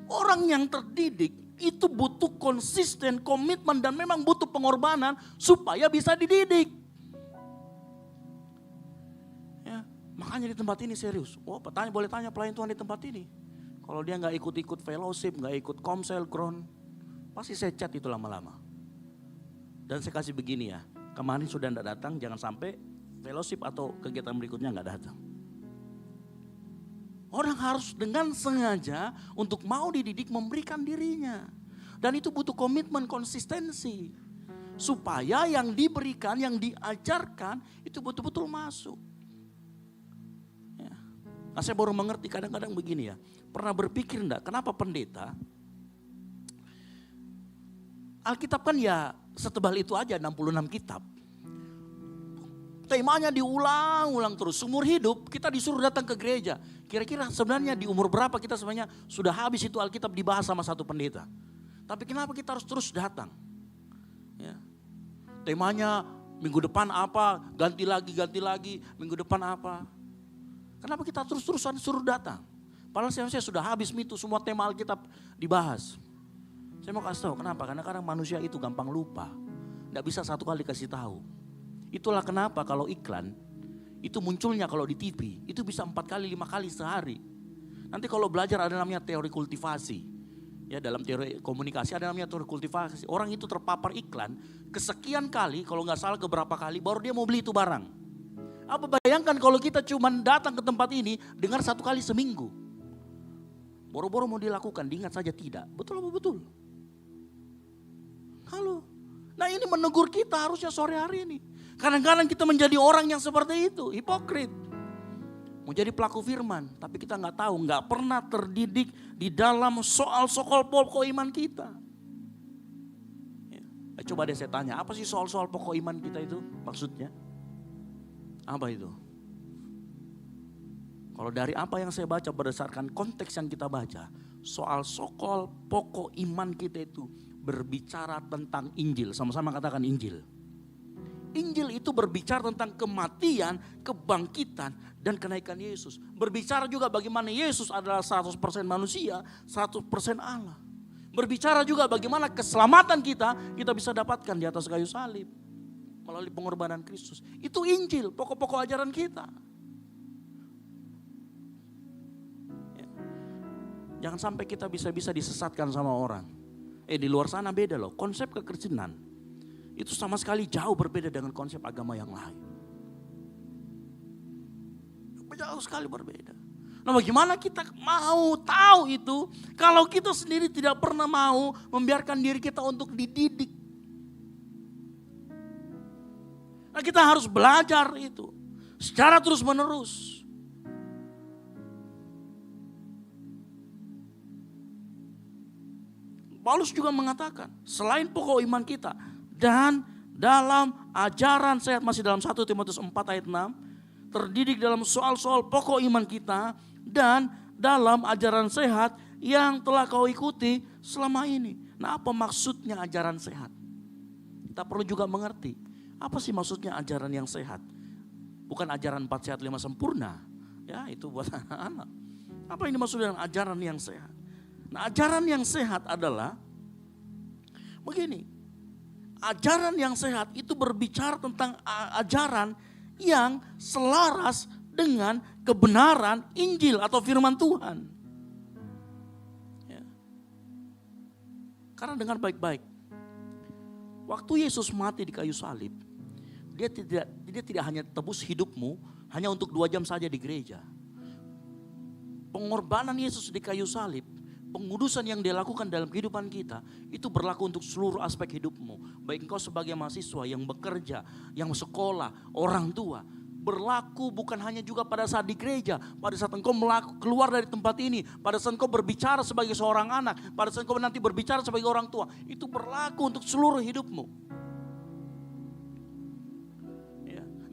Orang yang terdidik itu butuh konsisten, komitmen dan memang butuh pengorbanan supaya bisa dididik. Ya, makanya di tempat ini serius. Oh, boleh tanya pelayan Tuhan di tempat ini. Kalau dia nggak ikut-ikut fellowship, nggak ikut komsel, ground, pasti saya chat itu lama-lama. Dan saya kasih begini ya, kemarin sudah tidak datang, jangan sampai fellowship atau kegiatan berikutnya nggak datang. Orang harus dengan sengaja untuk mau dididik memberikan dirinya. Dan itu butuh komitmen, konsistensi. Supaya yang diberikan, yang diajarkan itu betul-betul masuk. Ya. Nah, saya baru mengerti kadang-kadang begini ya. Pernah berpikir enggak kenapa pendeta? Alkitab kan ya setebal itu aja 66 kitab. Temanya diulang-ulang terus. Seumur hidup kita disuruh datang ke gereja. Kira-kira sebenarnya di umur berapa kita sebenarnya sudah habis itu Alkitab dibahas sama satu pendeta. Tapi kenapa kita harus terus datang? Ya. Temanya minggu depan apa, ganti lagi, minggu depan apa. Kenapa kita terus-terusan suruh datang? Padahal saya sudah habis itu semua tema Alkitab dibahas. Saya mau kasih tahu kenapa, karena kadang manusia itu gampang lupa. Nggak bisa 1 kali kasih tahu. Itulah kenapa kalau iklan, itu munculnya kalau di TV, itu bisa 4 kali, 5 kali sehari. Nanti kalau belajar ada namanya teori kultivasi. Ya, dalam teori komunikasi ada namanya teori kultivasi. Orang itu terpapar iklan kesekian kali, kalau nggak salah keberapa kali, baru dia mau beli itu barang. Apa bayangkan kalau kita cuma datang ke tempat ini dengar 1 kali seminggu. Boro-boro mau dilakukan, diingat saja tidak. Betul apa betul? Halo. Nah ini menegur kita harusnya sore hari ini. Kadang-kadang kita menjadi orang yang seperti itu, hipokrit. Mau jadi pelaku firman, tapi kita nggak tahu, nggak pernah terdidik di dalam soal-soal pokok iman kita. Ya. Coba deh saya tanya, apa sih soal-soal pokok iman kita itu maksudnya? Apa itu? Kalau dari apa yang saya baca berdasarkan konteks yang kita baca, soal-soal pokok iman kita itu berbicara tentang Injil, sama-sama katakan Injil. Injil itu berbicara tentang kematian, kebangkitan, dan kenaikan Yesus. Berbicara juga bagaimana Yesus adalah 100% manusia, 100% Allah. Berbicara juga bagaimana keselamatan kita bisa dapatkan di atas kayu salib. Melalui pengorbanan Kristus. Itu Injil, pokok-pokok ajaran kita. Ya. Jangan sampai kita bisa disesatkan sama orang. Di luar sana beda loh, konsep kekristenan. Itu sama sekali jauh berbeda dengan konsep agama yang lain. Jauh sekali berbeda. Nah bagaimana kita mau tahu itu kalau kita sendiri tidak pernah mau membiarkan diri kita untuk dididik. Nah kita harus belajar itu secara terus menerus. Paulus juga mengatakan selain pokok iman kita dan dalam ajaran sehat, masih dalam 1 Timotius 4 ayat 6. Terdidik dalam soal-soal pokok iman kita dan dalam ajaran sehat yang telah kau ikuti selama ini. Nah apa maksudnya ajaran sehat? Kita perlu juga mengerti. Apa sih maksudnya ajaran yang sehat? Bukan ajaran 4 sehat 5 sempurna. Ya itu buat anak-anak. Apa yang dimaksud dengan ajaran yang sehat? Nah ajaran yang sehat adalah begini. Ajaran yang sehat itu berbicara tentang ajaran yang selaras dengan kebenaran Injil atau firman Tuhan. Ya. Karena dengar baik-baik. Waktu Yesus mati di kayu salib, dia tidak hanya tebus hidupmu hanya untuk 2 jam saja di gereja. Pengorbanan Yesus di kayu salib, pengudusan yang dia lakukan dalam kehidupan kita, itu berlaku untuk seluruh aspek hidupmu. Baik engkau sebagai mahasiswa yang bekerja, yang sekolah, orang tua. Berlaku bukan hanya juga pada saat di gereja, pada saat engkau keluar dari tempat ini, pada saat engkau berbicara sebagai seorang anak, pada saat engkau nanti berbicara sebagai orang tua. Itu berlaku untuk seluruh hidupmu.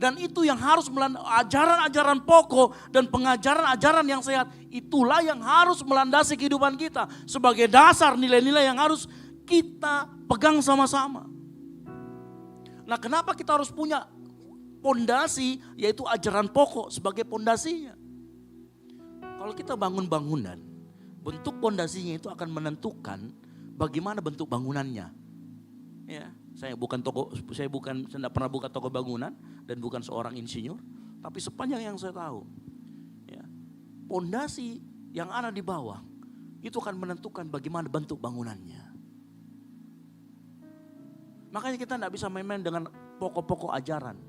Dan itu yang harus ajaran-ajaran pokok dan pengajaran-ajaran yang sehat. Itulah yang harus melandasi kehidupan kita. Sebagai dasar nilai-nilai yang harus kita pegang sama-sama. Nah kenapa kita harus punya pondasi, yaitu ajaran pokok sebagai pondasinya. Kalau kita bangun bangunan, bentuk pondasinya itu akan menentukan bagaimana bentuk bangunannya. Ya. Saya tidak pernah buka toko bangunan dan bukan seorang insinyur, tapi sepanjang yang saya tahu, ya, pondasi yang ada di bawah itu akan menentukan bagaimana bentuk bangunannya. Makanya kita tidak bisa main-main dengan pokok-pokok ajaran.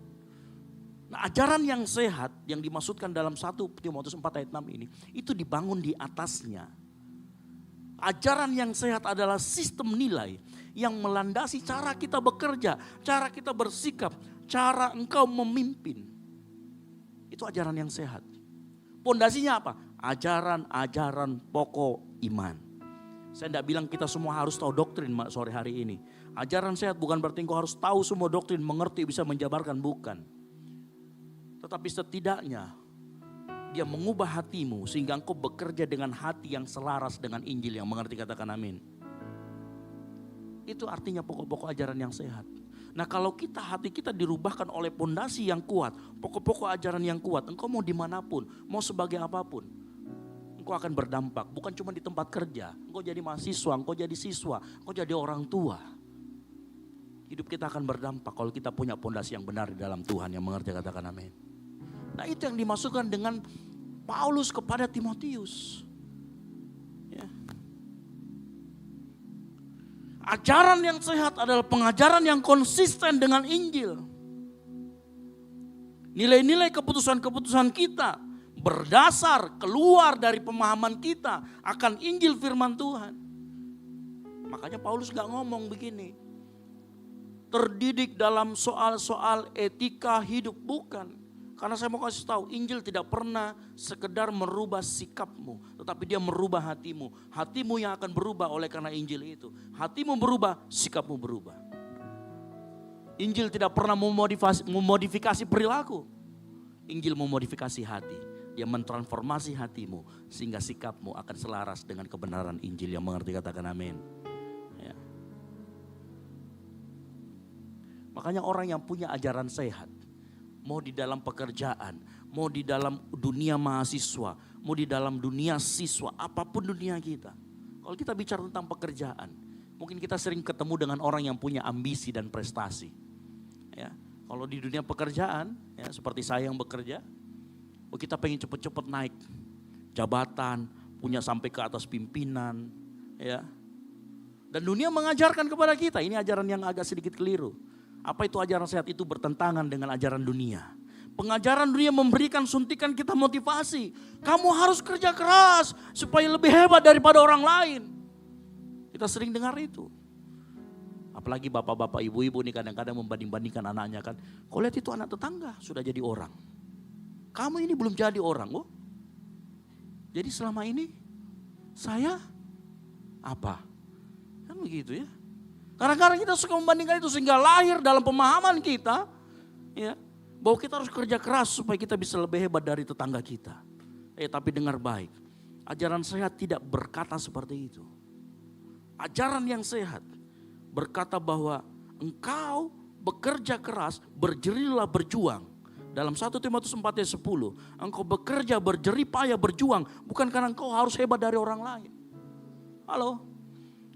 Nah, ajaran yang sehat yang dimaksudkan dalam 1 Timotius 4 ayat 6 ini, itu dibangun di atasnya. Ajaran yang sehat adalah sistem nilai yang melandasi cara kita bekerja, cara kita bersikap, cara engkau memimpin. Itu ajaran yang sehat. Pondasinya apa? Ajaran-ajaran pokok iman. Saya tidak bilang kita semua harus tahu doktrin sore hari ini. Ajaran sehat bukan berarti engkau harus tahu semua doktrin, mengerti, bisa menjabarkan, bukan. Tetapi setidaknya dia mengubah hatimu sehingga engkau bekerja dengan hati yang selaras dengan Injil, yang mengerti, katakan amin. Itu artinya pokok-pokok ajaran yang sehat. Nah kalau hati kita dirubahkan oleh pondasi yang kuat, pokok-pokok ajaran yang kuat, engkau mau dimanapun, mau sebagai apapun, engkau akan berdampak. Bukan cuma di tempat kerja, engkau jadi mahasiswa, engkau jadi siswa, engkau jadi orang tua. Hidup kita akan berdampak kalau kita punya pondasi yang benar di dalam Tuhan, yang mengerti, katakan amin. Nah itu yang dimaksudkan dengan Paulus kepada Timotius. Ajaran yang sehat adalah pengajaran yang konsisten dengan Injil. Nilai-nilai keputusan-keputusan kita berdasar keluar dari pemahaman kita akan Injil firman Tuhan. Makanya Paulus gak ngomong begini. Terdidik dalam soal-soal etika hidup, bukan. Karena saya mau kasih tahu, Injil tidak pernah sekedar merubah sikapmu, tetapi dia merubah hatimu. Hatimu yang akan berubah oleh karena Injil itu. Hatimu berubah, sikapmu berubah. Injil tidak pernah memodifikasi perilaku. Injil memodifikasi hati. Dia mentransformasi hatimu sehingga sikapmu akan selaras dengan kebenaran Injil. Yang mengerti katakan amin. Ya. Makanya orang yang punya ajaran sehat, mau di dalam pekerjaan, mau di dalam dunia mahasiswa, mau di dalam dunia siswa, apapun dunia kita. Kalau kita bicara tentang pekerjaan, mungkin kita sering ketemu dengan orang yang punya ambisi dan prestasi. Ya, kalau di dunia pekerjaan, ya, seperti saya yang bekerja, kita pengen cepet-cepet naik jabatan, punya sampai ke atas pimpinan. Ya. Dan dunia mengajarkan kepada kita, ini ajaran yang agak sedikit keliru. Apa itu ajaran sehat? Itu bertentangan dengan ajaran dunia. Pengajaran dunia memberikan suntikan kita motivasi. Kamu harus kerja keras supaya lebih hebat daripada orang lain. Kita sering dengar itu. Apalagi bapak-bapak, ibu-ibu nih kadang-kadang membanding-bandingkan anaknya kan. Kau lihat itu anak tetangga sudah jadi orang. Kamu ini belum jadi orang. Oh. Jadi selama ini saya apa? Kan begitu ya. Kadang-kadang kita suka membandingkan itu sehingga lahir dalam pemahaman kita ya, bahwa kita harus kerja keras supaya kita bisa lebih hebat dari tetangga kita. Tapi dengar baik, ajaran sehat tidak berkata seperti itu. Ajaran yang sehat berkata bahwa engkau bekerja keras, berjerilah berjuang. Dalam 1 Timotius 4 ayat 10, engkau bekerja, berjerih payah, berjuang, bukan karena engkau harus hebat dari orang lain. Halo?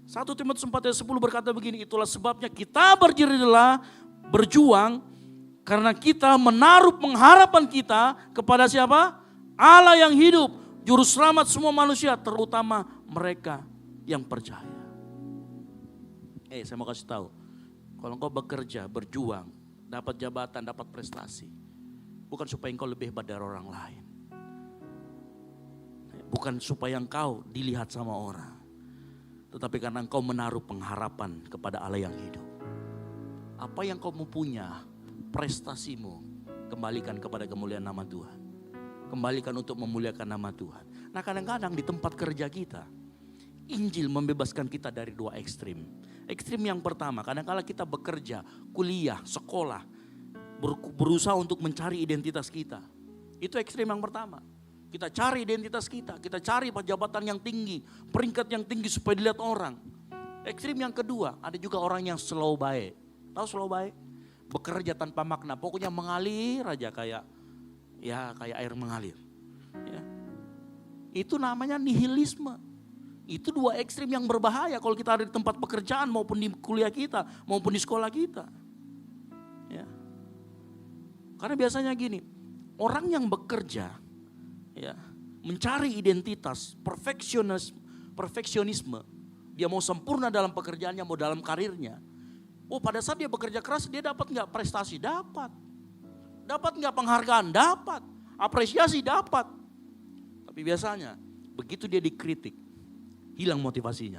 1 Timotius 4 ayat 10 berkata begini, itulah sebabnya kita berjerilah berjuang karena kita menaruh pengharapan kita kepada siapa? Allah yang hidup, juru selamat semua manusia, terutama mereka yang percaya. Saya mau kasih tahu, kalau engkau bekerja, berjuang, dapat jabatan, dapat prestasi, bukan supaya engkau lebih hebat dari orang lain. Bukan supaya engkau dilihat sama orang. Tetapi karena engkau menaruh pengharapan kepada Allah yang hidup. Apa yang kau punya, prestasimu, kembalikan kepada kemuliaan nama Tuhan. Kembalikan untuk memuliakan nama Tuhan. Nah kadang-kadang di tempat kerja kita, Injil membebaskan kita dari dua ekstrim. Ekstrim yang pertama, kadang-kadang kita bekerja, kuliah, sekolah, berusaha untuk mencari identitas kita. Itu ekstrim yang pertama. Kita cari identitas kita cari jabatan yang tinggi, peringkat yang tinggi supaya dilihat orang. Ekstrim yang kedua, ada juga orang yang slow baik. Tahu slow baik? Bekerja tanpa makna, pokoknya mengalir aja kayak air mengalir. Ya. Itu namanya nihilisme. Itu dua ekstrim yang berbahaya kalau kita ada di tempat pekerjaan maupun di kuliah kita, maupun di sekolah kita. Ya. Karena biasanya gini, orang yang bekerja, ya, mencari identitas, perfeksionisme, dia mau sempurna dalam pekerjaannya, mau dalam karirnya. Pada saat dia bekerja keras, dia dapat nggak prestasi? Dapat. Dapat nggak penghargaan? Dapat. Apresiasi? Dapat. Tapi biasanya, begitu dia dikritik, hilang motivasinya.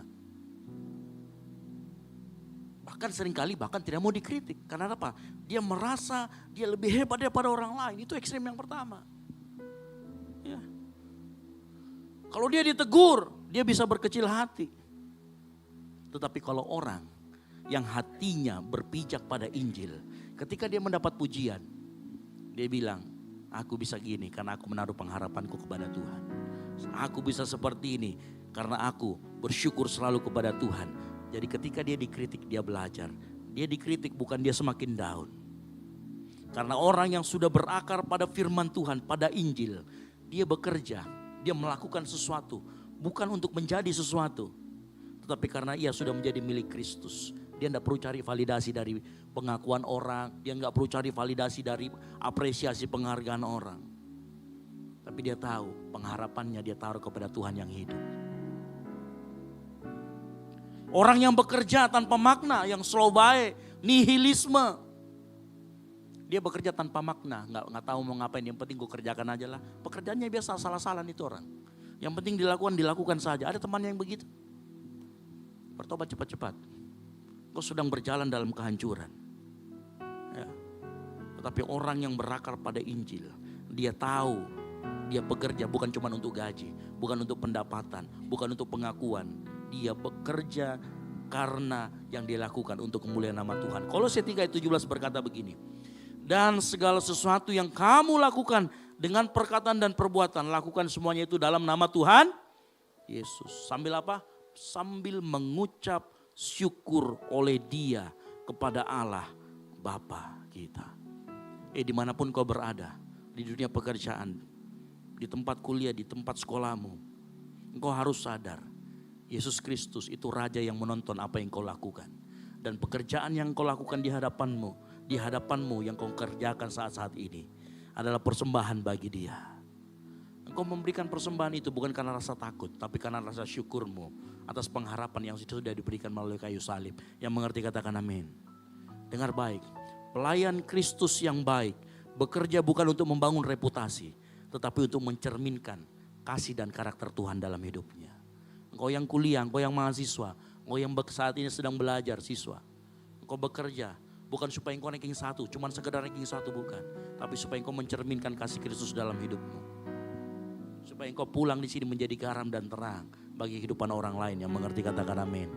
Bahkan seringkali tidak mau dikritik. Karena apa? Dia merasa dia lebih hebat daripada orang lain. Itu ekstrem yang pertama. Ya. Kalau dia ditegur, dia bisa berkecil hati. Tetapi kalau orang yang hatinya berpijak pada Injil, ketika dia mendapat pujian, dia bilang, aku bisa gini karena aku menaruh pengharapanku kepada Tuhan. Aku bisa seperti ini karena aku bersyukur selalu kepada Tuhan. Jadi ketika dia dikritik, dia belajar. Dia dikritik bukan dia semakin down. Karena orang yang sudah berakar pada firman Tuhan, pada Injil, dia bekerja, dia melakukan sesuatu, bukan untuk menjadi sesuatu, tetapi karena ia sudah menjadi milik Kristus. Dia tidak perlu cari validasi dari pengakuan orang, dia tidak perlu cari validasi dari apresiasi penghargaan orang. Tapi dia tahu pengharapannya dia taruh kepada Tuhan yang hidup. Orang yang bekerja tanpa makna, yang slow baik, nihilisme. Dia bekerja tanpa makna, nggak tahu mau ngapain, yang penting gue kerjakan aja lah. Pekerjaannya biasa salah-salah itu orang. Yang penting dilakukan saja. Ada teman yang begitu. Bertobat cepat-cepat. Kau sedang berjalan dalam kehancuran. Ya. Tetapi orang yang berakar pada Injil, dia tahu dia bekerja bukan cuma untuk gaji, bukan untuk pendapatan, bukan untuk pengakuan. Dia bekerja karena yang dia lakukan untuk kemuliaan nama Tuhan. Kolose 3:17 berkata begini. Dan segala sesuatu yang kamu lakukan dengan perkataan dan perbuatan, lakukan semuanya itu dalam nama Tuhan Yesus. Sambil apa? Sambil mengucap syukur oleh Dia kepada Allah Bapa kita. Dimanapun kau berada, di dunia pekerjaan, di tempat kuliah, di tempat sekolahmu, engkau harus sadar Yesus Kristus itu Raja yang menonton apa yang kau lakukan. Dan pekerjaan yang kau lakukan di hadapanmu yang kau kerjakan saat-saat ini adalah persembahan bagi Dia. Engkau memberikan persembahan itu bukan karena rasa takut, tapi karena rasa syukurmu atas pengharapan yang sudah diberikan melalui kayu salib. Yang mengerti katakan amin. Dengar baik, pelayan Kristus yang baik bekerja bukan untuk membangun reputasi, tetapi untuk mencerminkan kasih dan karakter Tuhan dalam hidupnya. Engkau yang kuliah, engkau yang mahasiswa, engkau yang saat ini sedang belajar siswa. Engkau bekerja bukan supaya engkau ranking 1, cuman sekedar ranking 1 bukan. Tapi supaya engkau mencerminkan kasih Kristus dalam hidupmu. Supaya engkau pulang di sini menjadi garam dan terang bagi kehidupan orang lain yang mengerti katakan amin.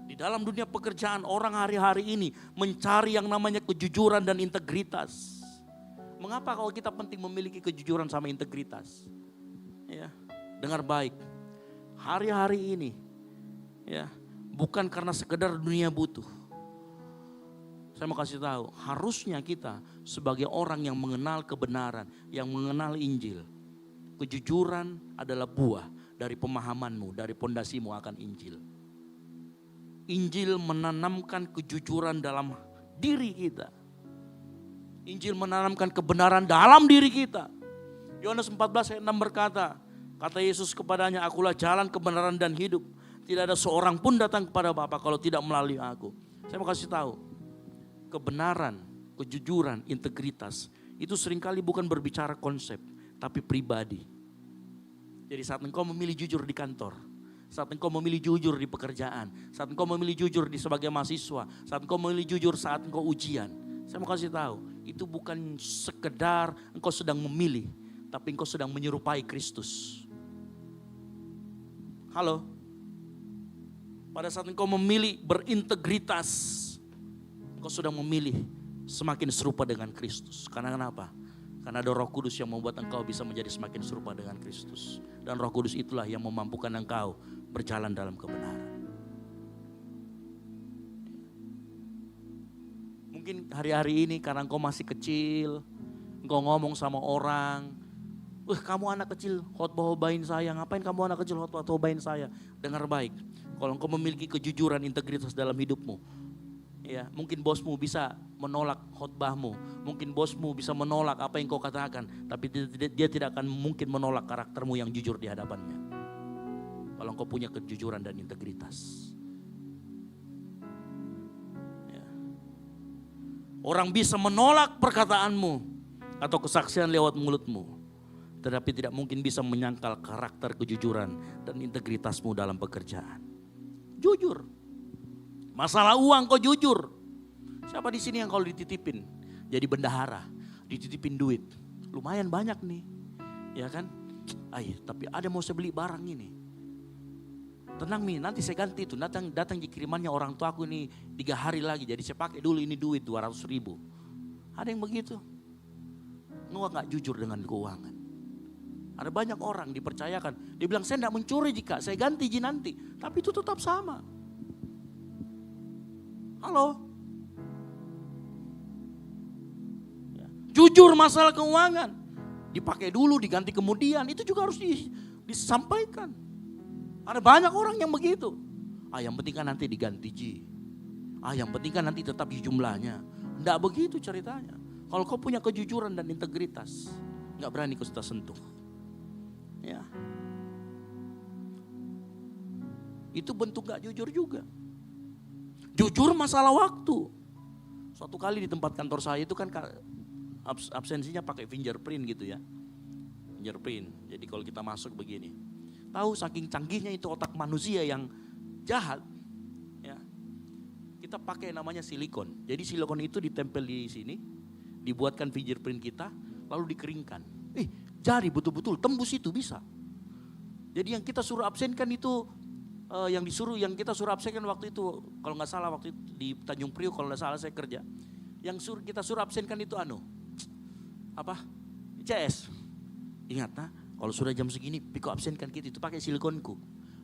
Di dalam dunia pekerjaan orang hari-hari ini mencari yang namanya kejujuran dan integritas. Mengapa kalau kita penting memiliki kejujuran sama integritas? Ya, dengar baik. Hari-hari ini ya, bukan karena sekedar dunia butuh. Saya mau kasih tahu, harusnya kita sebagai orang yang mengenal kebenaran, yang mengenal Injil. Kejujuran adalah buah dari pemahamanmu, dari pondasimu akan Injil. Injil menanamkan kejujuran dalam diri kita. Injil menanamkan kebenaran dalam diri kita. Yohanes 14 ayat 6 berkata, kata Yesus kepadanya, akulah jalan kebenaran dan hidup. Tidak ada seorang pun datang kepada Bapa kalau tidak melalui aku. Saya mau kasih tahu, kebenaran, kejujuran, integritas, itu seringkali bukan berbicara konsep, tapi pribadi. Jadi saat engkau memilih jujur di kantor, saat engkau memilih jujur di pekerjaan, saat engkau memilih jujur di sebagai mahasiswa, saat engkau memilih jujur saat engkau ujian. Saya mau kasih tahu, itu bukan sekedar engkau sedang memilih, tapi engkau sedang menyerupai Kristus. Halo? Pada saat engkau memilih berintegritas, engkau sedang memilih semakin serupa dengan Kristus. Karena kenapa? Karena ada Roh Kudus yang membuat engkau bisa menjadi semakin serupa dengan Kristus. Dan Roh Kudus itulah yang memampukan engkau berjalan dalam kebenaran. Mungkin hari-hari ini karena engkau masih kecil, engkau ngomong sama orang, kamu anak kecil khotbah-khotbahin saya, ngapain kamu anak kecil khotbah-khotbahin saya? Dengar baik, kalau engkau memiliki kejujuran, integritas dalam hidupmu, ya, mungkin bosmu bisa menolak khotbahmu, mungkin bosmu bisa menolak apa yang kau katakan, tapi dia tidak akan mungkin menolak karaktermu yang jujur di hadapannya. Kalau engkau punya kejujuran dan integritas. Ya. Orang bisa menolak perkataanmu atau kesaksian lewat mulutmu, tetapi tidak mungkin bisa menyangkal karakter kejujuran dan integritasmu dalam pekerjaan. Jujur. Masalah uang kau jujur. Siapa di sini yang kalau dititipin jadi bendahara, dititipin duit, lumayan banyak nih, ya kan? Tapi ada mau saya beli barang ini. Tenang nih, nanti saya ganti itu. Datang kirimannya orang tua aku ini 3 hari lagi, jadi saya pakai dulu ini duit 200.000. Ada yang begitu. Nggak jujur dengan keuangan. Ada banyak orang dipercayakan, dia bilang saya tidak mencuri jika saya ganti nanti, tapi itu tetap sama. Halo? Ya. Jujur masalah keuangan. Dipakai dulu, diganti kemudian. Itu juga harus disampaikan. Ada banyak orang yang begitu. Yang penting kan nanti diganti Ji. Yang penting kan nanti tetap jumlahnya. Tidak begitu ceritanya. Kalau kau punya kejujuran dan integritas, gak berani kau sentuh. Ya. Itu bentuk gak jujur juga. Jujur masalah waktu. Suatu kali di tempat kantor saya itu kan absensinya pakai fingerprint gitu ya. Fingerprint, jadi kalau kita masuk begini. Tahu saking canggihnya itu otak manusia yang jahat. Ya. Kita pakai namanya silikon. Jadi silikon itu ditempel di sini, dibuatkan fingerprint kita, lalu dikeringkan. Jari betul-betul tembus itu bisa. Jadi yang kita suruh absenkan itu, yang kita suruh absenkan waktu itu, kalau nggak salah waktu itu di Tanjung Priok kalau nggak salah saya kerja, yang kita suruh absenkan itu CS. Ingat kalau sudah jam segini, piko absenkan kita itu pakai silikonku.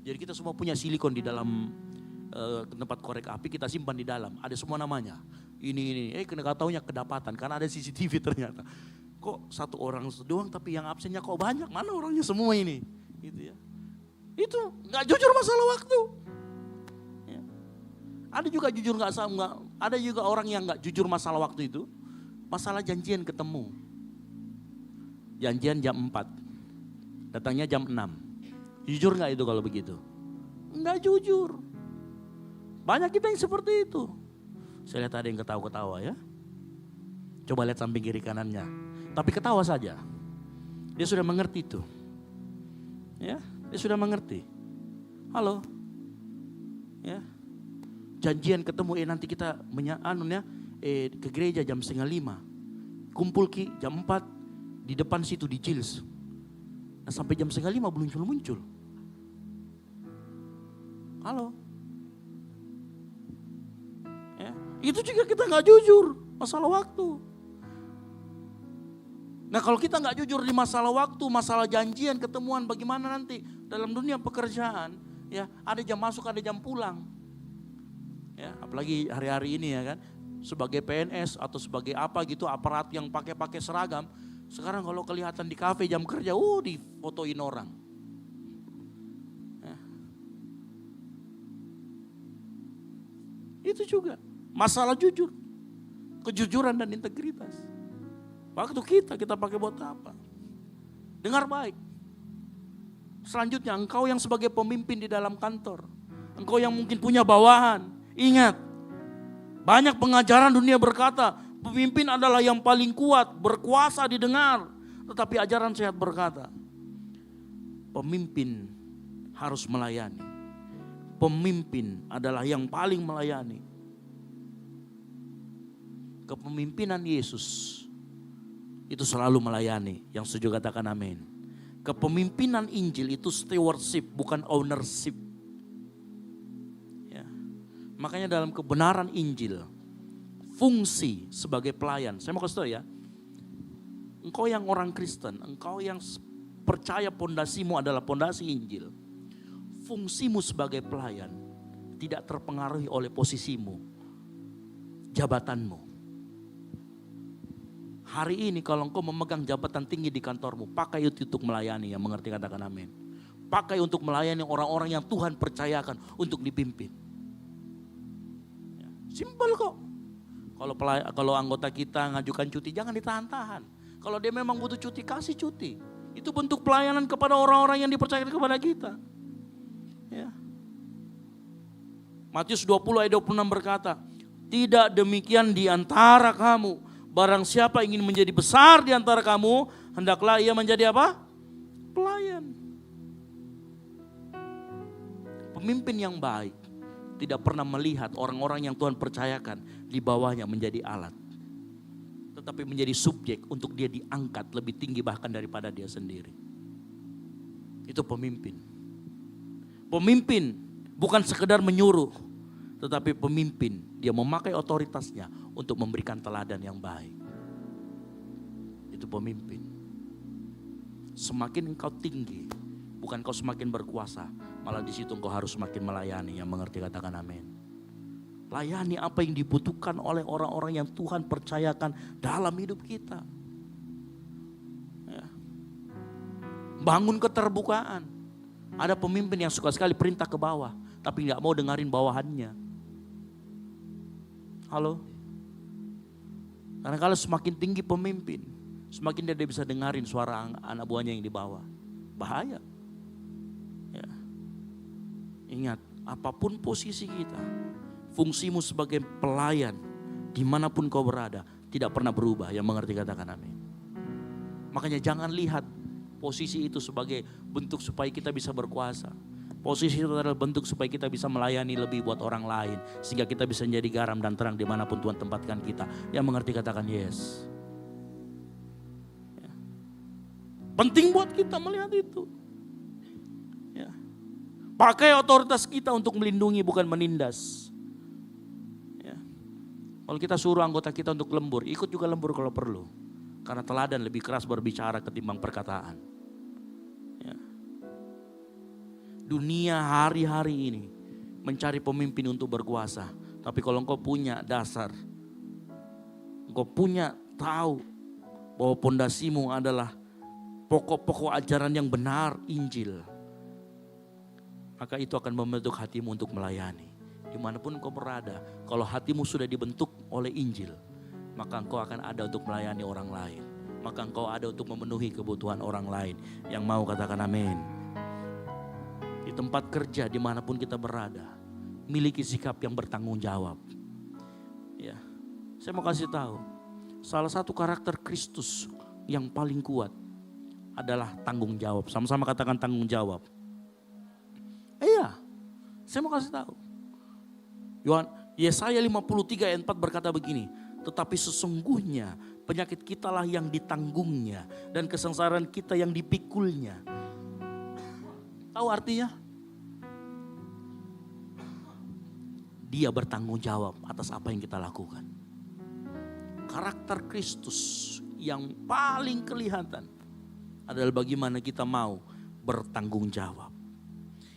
Jadi kita semua punya silikon di dalam tempat korek api, kita simpan di dalam. Ada semua namanya. Ini. Kena taunya kedapatan karena ada CCTV ternyata. Kok satu orang doang tapi yang absennya kok banyak, mana orangnya semua ini, gitu ya. Itu nggak jujur masalah waktu. Ya. Ada juga jujur ada juga orang yang nggak jujur masalah waktu itu, masalah janjian ketemu. Janjian jam 4, datangnya jam 6. Jujur nggak itu kalau begitu? Nggak jujur. Banyak kita yang seperti itu. Saya lihat ada yang ketawa-ketawa ya. Coba lihat samping kiri kanannya. Tapi ketawa saja. Dia sudah mengerti itu. Ya, dia sudah mengerti. Halo. Ya. Janjian ketemu nanti kita ke gereja jam 4:30. Kumpul jam 4 di depan situ di Jils. Nah, sampai jam 4:30 belum muncul. Halo. Ya, itu juga kita nggak jujur masalah waktu. Nah kalau kita nggak jujur di masalah waktu, masalah janjian, ketemuan, bagaimana nanti dalam dunia pekerjaan, ya ada jam masuk, ada jam pulang. Ya, apalagi hari-hari ini ya kan, sebagai PNS atau sebagai apa gitu, aparat yang pakai seragam, sekarang kalau kelihatan di kafe jam kerja, difotoin orang. Ya. Itu juga masalah jujur, kejujuran dan integritas. Waktu kita pakai buat apa? Dengar baik. Selanjutnya engkau yang sebagai pemimpin di dalam kantor. Engkau yang mungkin punya bawahan. Ingat, banyak pengajaran dunia berkata, pemimpin adalah yang paling kuat, berkuasa didengar. Tetapi ajaran sehat berkata, pemimpin harus melayani. Pemimpin adalah yang paling melayani. Kepemimpinan Yesus itu selalu melayani. Yang setuju katakan amin. Kepemimpinan Injil itu stewardship, bukan ownership. Ya. Makanya dalam kebenaran Injil, fungsi sebagai pelayan. Saya mau kasih tahu ya, engkau yang orang Kristen, engkau yang percaya pondasimu adalah pondasi Injil. Fungsimu sebagai pelayan tidak terpengaruhi oleh posisimu, jabatanmu. Hari ini kalau engkau memegang jabatan tinggi di kantormu, pakai itu untuk melayani, yang mengerti katakan amin. Pakai untuk melayani orang-orang yang Tuhan percayakan untuk dipimpin. Ya, simpel kok. Kalau anggota kita ngajukan cuti, jangan ditahan-tahan. Kalau dia memang butuh cuti, kasih cuti. Itu bentuk pelayanan kepada orang-orang yang dipercayakan kepada kita. Ya. Matius 20 ayat 26 berkata, tidak demikian di antara kamu. Barang siapa ingin menjadi besar di antara kamu, hendaklah ia menjadi apa? Pelayan. Pemimpin yang baik tidak pernah melihat orang-orang yang Tuhan percayakan di bawahnya menjadi alat. Tetapi menjadi subjek untuk dia diangkat lebih tinggi bahkan daripada dia sendiri. Itu pemimpin. Pemimpin bukan sekedar menyuruh, tetapi pemimpin dia memakai otoritasnya untuk memberikan teladan yang baik. Itu pemimpin. Semakin engkau tinggi, bukan kau semakin berkuasa, malah di situ engkau harus semakin melayani. Yang mengerti katakan amin. Layani apa yang dibutuhkan oleh orang-orang yang Tuhan percayakan dalam hidup kita. Ya. Bangun keterbukaan. Ada pemimpin yang suka sekali perintah ke bawah, tapi gak mau dengerin bawahannya. Halo? Karena kalau semakin tinggi pemimpin, semakin dia bisa dengarin suara anak buahnya yang di bawah. Bahaya. Ya. Ingat, apapun posisi kita, fungsimu sebagai pelayan, dimanapun kau berada, tidak pernah berubah. Yang mengerti katakan amin. Makanya jangan lihat posisi itu sebagai bentuk supaya kita bisa berkuasa. Posisi itu adalah bentuk supaya kita bisa melayani lebih buat orang lain. Sehingga kita bisa menjadi garam dan terang dimanapun Tuhan tempatkan kita. Yang mengerti katakan yes. Ya. Penting buat kita melihat itu. Ya. Pakai otoritas kita untuk melindungi bukan menindas. Ya. Kalau kita suruh anggota kita untuk lembur, ikut juga lembur kalau perlu. Karena teladan lebih keras berbicara ketimbang perkataan. Dunia hari-hari ini mencari pemimpin untuk berkuasa. Tapi kalau engkau punya dasar, engkau punya tahu bahwa pondasimu adalah pokok-pokok ajaran yang benar, Injil, maka itu akan membentuk hatimu untuk melayani. Dimanapun engkau berada, kalau hatimu sudah dibentuk oleh Injil, maka engkau akan ada untuk melayani orang lain. Maka engkau ada untuk memenuhi kebutuhan orang lain. Yang mau katakan amin. Di tempat kerja dimanapun kita berada, miliki sikap yang bertanggung jawab. Ya, saya mau kasih tahu, salah satu karakter Kristus yang paling kuat adalah tanggung jawab. Sama-sama katakan tanggung jawab. Iya, saya mau kasih tahu. Yesaya 53 ayat 4 berkata begini, tetapi sesungguhnya penyakit kitalah yang ditanggungnya dan kesengsaraan kita yang dipikulnya. Tahu artinya? Dia bertanggung jawab atas apa yang kita lakukan. Karakter Kristus yang paling kelihatan adalah bagaimana kita mau bertanggung jawab.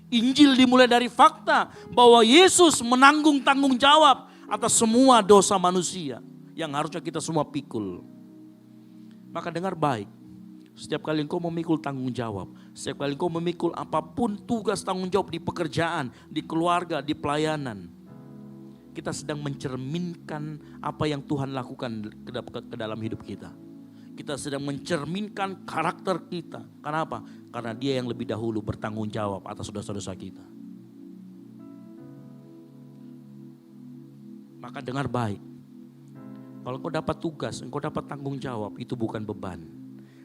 Injil dimulai dari fakta bahwa Yesus menanggung tanggung jawab atas semua dosa manusia yang harusnya kita semua pikul. Maka dengar baik. Setiap kali engkau memikul tanggung jawab, setiap kali engkau memikul apapun tugas tanggung jawab di pekerjaan, di keluarga, di pelayanan, kita sedang mencerminkan apa yang Tuhan lakukan ke dalam hidup kita. Kita sedang mencerminkan karakter kita. Kenapa? Karena Dia yang lebih dahulu bertanggung jawab atas dosa-dosa kita. Maka dengar baik. Kalau engkau dapat tugas, engkau dapat tanggung jawab, itu bukan beban.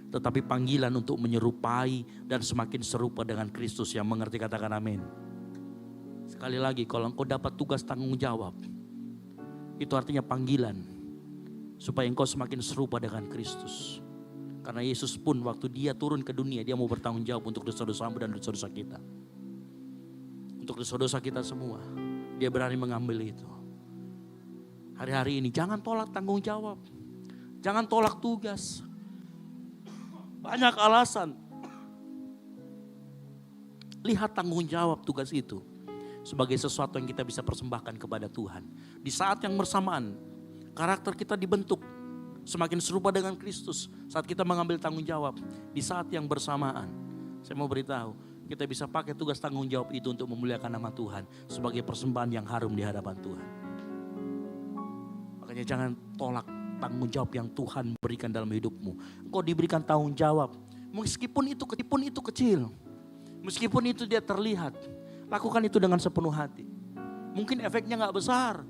Tetapi panggilan untuk menyerupai dan semakin serupa dengan Kristus. Yang mengerti katakan amin. Sekali lagi, kalau engkau dapat tugas tanggung jawab, itu artinya panggilan supaya engkau semakin serupa dengan Kristus. Karena Yesus pun waktu Dia turun ke dunia, Dia mau bertanggung jawab untuk dosa-dosamu dan dosa-dosa kita. Untuk dosa-dosa kita semua, Dia berani mengambil itu. Hari-hari ini jangan tolak tanggung jawab, jangan tolak tugas. Banyak alasan. Lihat tanggung jawab tugas itu sebagai sesuatu yang kita bisa persembahkan kepada Tuhan. Di saat yang bersamaan, karakter kita dibentuk semakin serupa dengan Kristus saat kita mengambil tanggung jawab. Di saat yang bersamaan, saya mau beritahu, kita bisa pakai tugas tanggung jawab itu untuk memuliakan nama Tuhan sebagai persembahan yang harum di hadapan Tuhan. Makanya jangan tolak tanggung jawab yang Tuhan berikan dalam hidupmu. Engkau diberikan tanggung jawab, meskipun itu kecil, meskipun itu dia terlihat, lakukan itu dengan sepenuh hati. Mungkin efeknya gak besar,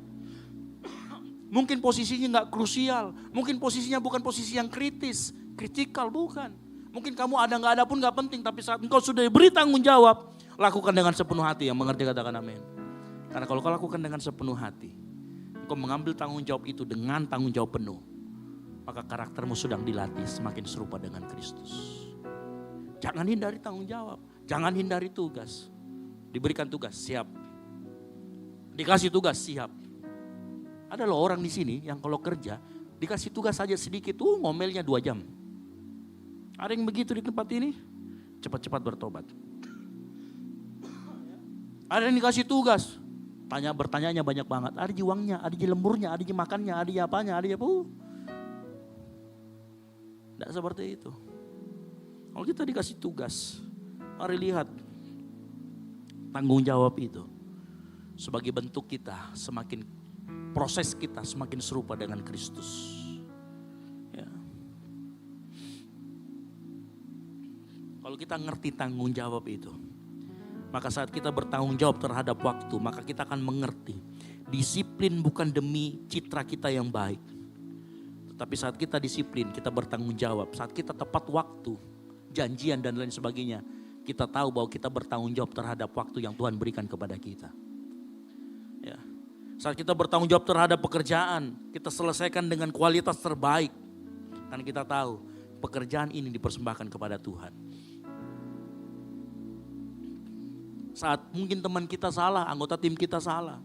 mungkin posisinya gak krusial, mungkin posisinya bukan posisi yang kritikal bukan. Mungkin kamu ada gak ada pun gak penting, tapi saat engkau sudah diberi tanggung jawab, lakukan dengan sepenuh hati. Yang mengerti katakan amin. Karena kalau kau lakukan dengan sepenuh hati, engkau mengambil tanggung jawab itu dengan tanggung jawab penuh, maka karaktermu sedang dilatih semakin serupa dengan Kristus. Jangan hindari tanggung jawab, jangan hindari tugas. Diberikan tugas, siap. Dikasih tugas, siap. Ada loh orang di sini yang kalau kerja, dikasih tugas saja sedikit, ngomelnya 2 jam. Ada yang begitu di tempat ini, cepat-cepat bertobat. Ada yang dikasih tugas, bertanyanya banyak banget. Ada uangnya, ada lemburnya, ada makannya, ada apanya, ada apa. Tidak seperti itu. Kalau kita dikasih tugas, mari lihat tanggung jawab itu sebagai bentuk kita semakin proses kita semakin serupa dengan Kristus. Ya. Kalau kita ngerti tanggung jawab itu, Maka saat kita bertanggung jawab terhadap waktu, maka kita akan mengerti. Disiplin bukan demi citra kita yang baik. Tetapi saat kita disiplin, kita bertanggung jawab. Saat kita tepat waktu, janjian dan lain sebagainya, kita tahu bahwa kita bertanggung jawab terhadap waktu yang Tuhan berikan kepada kita. Ya. Saat kita bertanggung jawab terhadap pekerjaan, kita selesaikan dengan kualitas terbaik. Karena kita tahu pekerjaan ini dipersembahkan kepada Tuhan. Saat mungkin teman kita salah, anggota tim kita salah,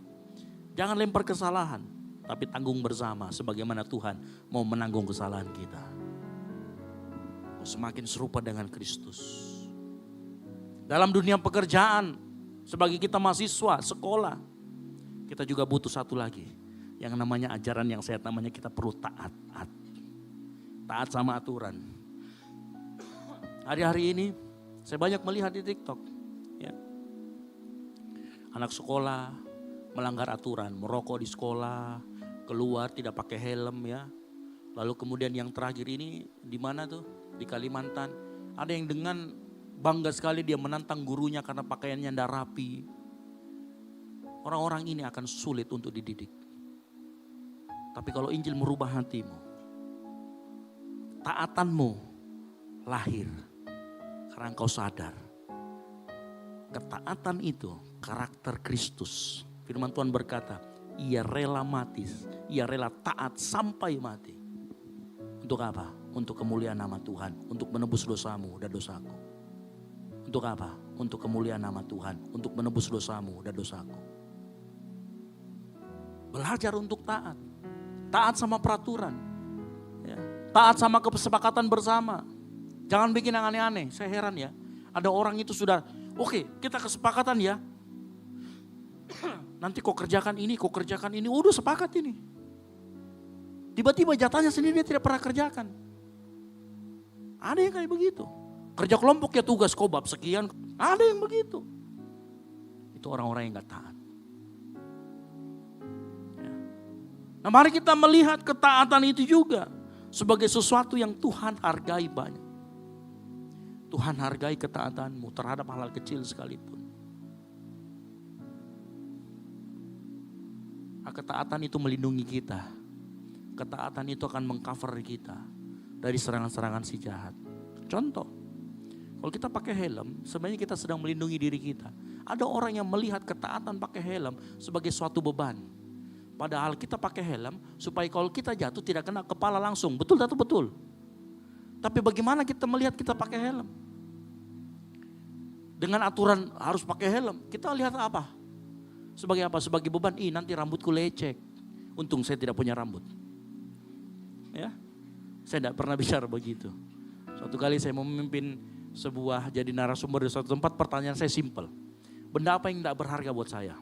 jangan lempar kesalahan, tapi tanggung bersama sebagaimana Tuhan mau menanggung kesalahan kita. Semakin serupa dengan Kristus. Dalam dunia pekerjaan, sebagai kita mahasiswa, sekolah, kita juga butuh satu lagi. Yang namanya ajaran yang saya namanya kita perlu taat. Taat sama aturan. Hari-hari ini saya banyak melihat di TikTok. Ya. Anak sekolah melanggar aturan, merokok di sekolah, keluar tidak pakai helm ya. Lalu kemudian yang terakhir ini di mana tuh? Di Kalimantan. Ada yang dengan bangga sekali dia menantang gurunya karena pakaiannya tidak rapi. Orang-orang ini akan sulit untuk dididik. Tapi kalau Injil merubah hatimu, taatanmu lahir karena engkau sadar. Ketaatan itu karakter Kristus. Firman Tuhan berkata, ia rela mati, ia rela taat sampai mati. Untuk apa? Untuk kemuliaan nama Tuhan, untuk menebus dosamu dan dosaku. Untuk apa? Untuk kemuliaan nama Tuhan, untuk menebus dosamu dan dosaku. Belajar untuk taat. Taat sama peraturan. Ya. Taat sama kesepakatan bersama. Jangan bikin yang aneh-aneh. Saya heran ya. Ada orang itu sudah, oke, kita kesepakatan ya. Nanti kau kerjakan ini, udah sepakat ini. Tiba-tiba jatahnya sendiri dia tidak pernah kerjakan. Ada yang kayak begitu. Kerja kelompok ya tugas kau bab sekian. Ada yang begitu. Itu orang-orang yang gak taat. Ya. Nah mari kita melihat ketaatan itu juga sebagai sesuatu yang Tuhan hargai banyak. Tuhan hargai ketaatanmu terhadap hal-hal kecil sekalipun. Ketaatan itu melindungi kita. Ketaatan itu akan mengcover kita dari serangan-serangan si jahat. Contoh, kalau kita pakai helm, sebenarnya kita sedang melindungi diri kita. Ada orang yang melihat ketaatan pakai helm sebagai suatu beban. Padahal kita pakai helm supaya kalau kita jatuh tidak kena kepala langsung. Betul atau betul? Tapi bagaimana kita melihat kita pakai helm? Dengan aturan harus pakai helm, kita lihat apa? Sebagai apa? Sebagai beban, nanti rambutku lecek. Untung saya tidak punya rambut. Ya, saya tidak pernah bicara begitu. Suatu kali saya memimpin sebuah jadi narasumber di suatu tempat, pertanyaan saya simpel. Benda apa yang tidak berharga buat saya?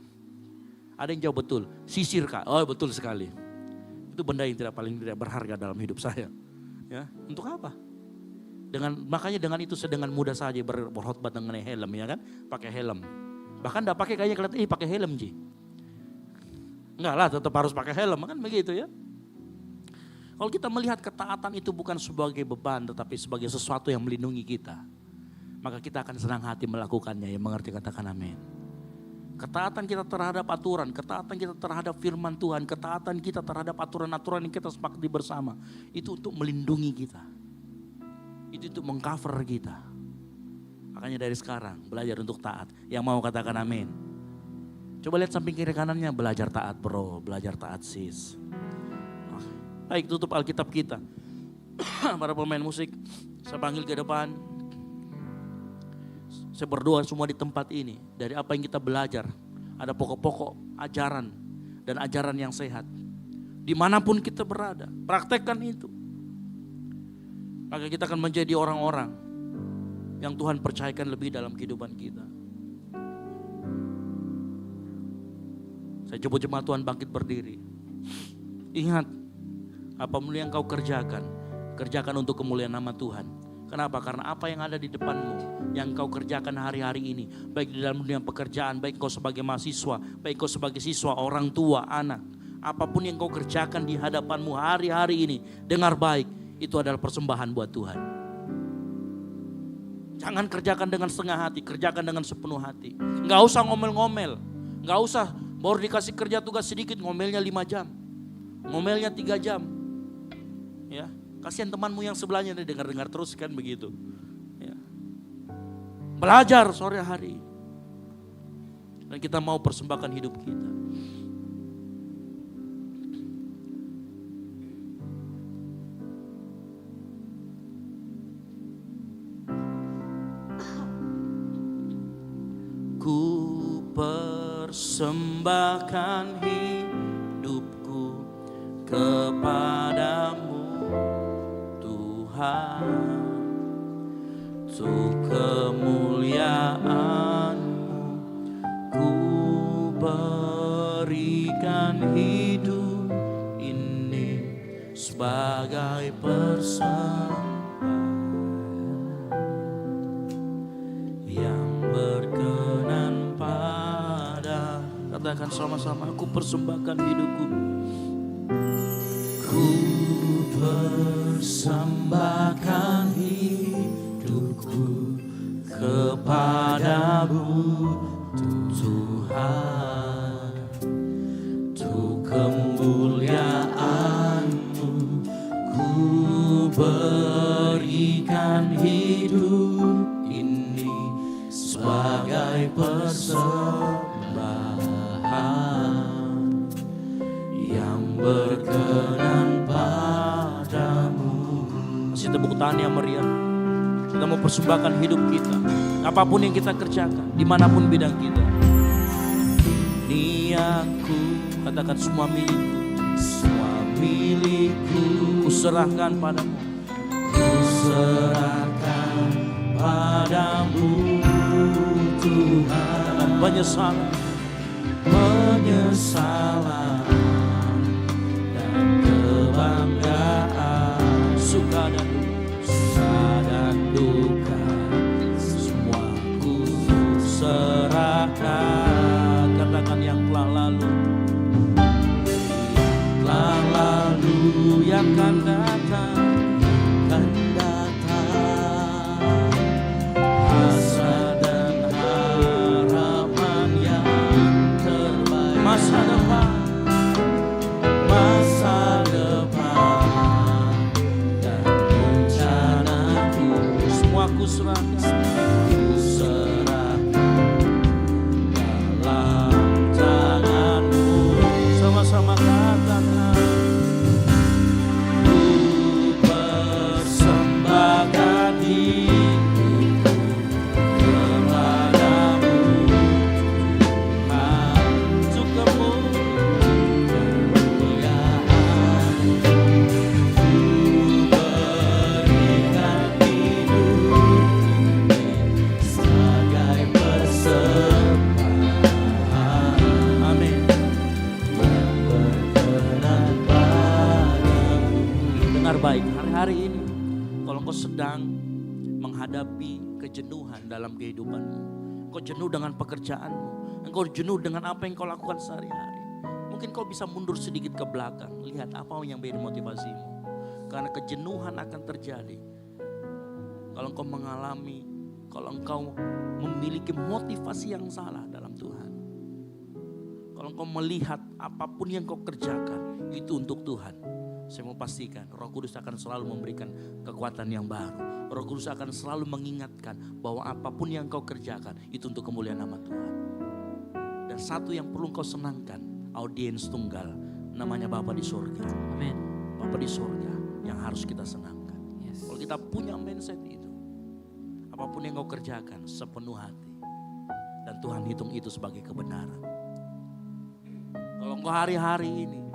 Ada yang jawab betul, sisir Kak. Oh betul sekali. Itu benda yang paling tidak berharga dalam hidup saya. Ya, untuk apa? Makanya dengan itu saya dengan mudah saja berkhotbah mengenai helm ya kan, pakai helm. Bahkan enggak pakai kayaknya kelihatan, pakai helm Ji. Enggak lah, tetap harus pakai helm kan begitu ya. Kalau kita melihat ketaatan itu bukan sebagai beban tetapi sebagai sesuatu yang melindungi kita, maka kita akan senang hati melakukannya. Yang mengerti katakan amin. Ketaatan kita terhadap aturan, ketaatan kita terhadap firman Tuhan, ketaatan kita terhadap aturan-aturan yang kita sepakati bersama, itu untuk melindungi kita. Itu untuk mengcover kita. Makanya dari sekarang belajar untuk taat. Yang mau katakan amin. Coba lihat samping kiri kanannya, belajar taat bro, belajar taat sis. Baik, tutup Alkitab kita. Para pemain musik, saya panggil ke depan. Saya berdoa semua di tempat ini. Dari apa yang kita belajar, ada pokok-pokok ajaran dan ajaran yang sehat. Dimanapun kita berada, praktekkan itu. Maka kita akan menjadi orang-orang yang Tuhan percayakan lebih dalam kehidupan kita. Saya coba jemaat Tuhan bangkit berdiri. Ingat, apapun yang kau kerjakan, kerjakan untuk kemuliaan nama Tuhan. Kenapa? Karena apa yang ada di depanmu, yang kau kerjakan hari-hari ini, baik di dalam dunia pekerjaan, baik kau sebagai mahasiswa, baik kau sebagai siswa, orang tua, anak. Apapun yang kau kerjakan di hadapanmu hari-hari ini, dengar baik, itu adalah persembahan buat Tuhan. Jangan kerjakan dengan setengah hati, kerjakan dengan sepenuh hati. Nggak usah ngomel-ngomel, nggak usah baru dikasih kerja tugas sedikit ngomelnya 5 jam, ngomelnya 3 jam. Ya, kasihan temanmu yang sebelahnya dengar-dengar terus kan begitu. Ya. Belajar sore hari. Dan kita mau persembahkan hidup kita. Ku persembahkan hidupku kepadamu Tuhan, untuk kemuliaan-Mu ku berikan hidup ini sebagai persembahan yang berkenan pada. Katakan sama-sama, aku persembahkan hidupku. Ku persembahkan hidupku kepadamu Tuhan, untuk kemuliaan-Mu ku berikan hidup ini sebagai persembahan yang berkenan padamu. Masih tepuk tangan yang meriah. Kita mau persembahkan hidup kita, apapun yang kita kerjakan, dimanapun bidang kita. Ini aku, katakan semua milikku, ku serahkan padamu, ku serahkan padamu Tuhan. Katakan penyesalan dan kebanggaan, suka dan duka, semua ku serahkan. Katakan yang telah lalu, yang akan datang, asa dan harapan yang terbaik, masa depan dan rencanaku, semua ku serahkan dalam tangan-Mu. Sama-sama katakan, ku persembahkan hidupku kepadamu Tuhan, untuk kemuliaan-Mu ku berikan hidup ini sebagai persembahan. Amin. Yang berkenan padamu. Dengar baik, hari-hari ini kalau engkau sedang menghadapi kejenuhan dalam kehidupanmu, engkau jenuh dengan pekerjaanmu, engkau jenuh dengan apa yang kau lakukan sehari-hari, mungkin kau bisa mundur sedikit ke belakang, lihat apa yang menjadi motivasimu. Karena kejenuhan akan terjadi kalau engkau mengalami, kalau engkau memiliki motivasi yang salah dalam Tuhan. Kalau engkau melihat apapun yang kau kerjakan itu untuk Tuhan, saya mau pastikan Roh Kudus akan selalu memberikan kekuatan yang baru. Roh Kudus akan selalu mengingatkan bahwa apapun yang kau kerjakan itu untuk kemuliaan nama Tuhan. Dan satu yang perlu kau senangkan, audiens tunggal, namanya Bapa di surga. Amin. Bapa di surga yang harus kita senangkan. Yes. Kalau kita punya mindset itu, apapun yang kau kerjakan sepenuh hati, dan Tuhan hitung itu sebagai kebenaran. Kalau engkau hari-hari ini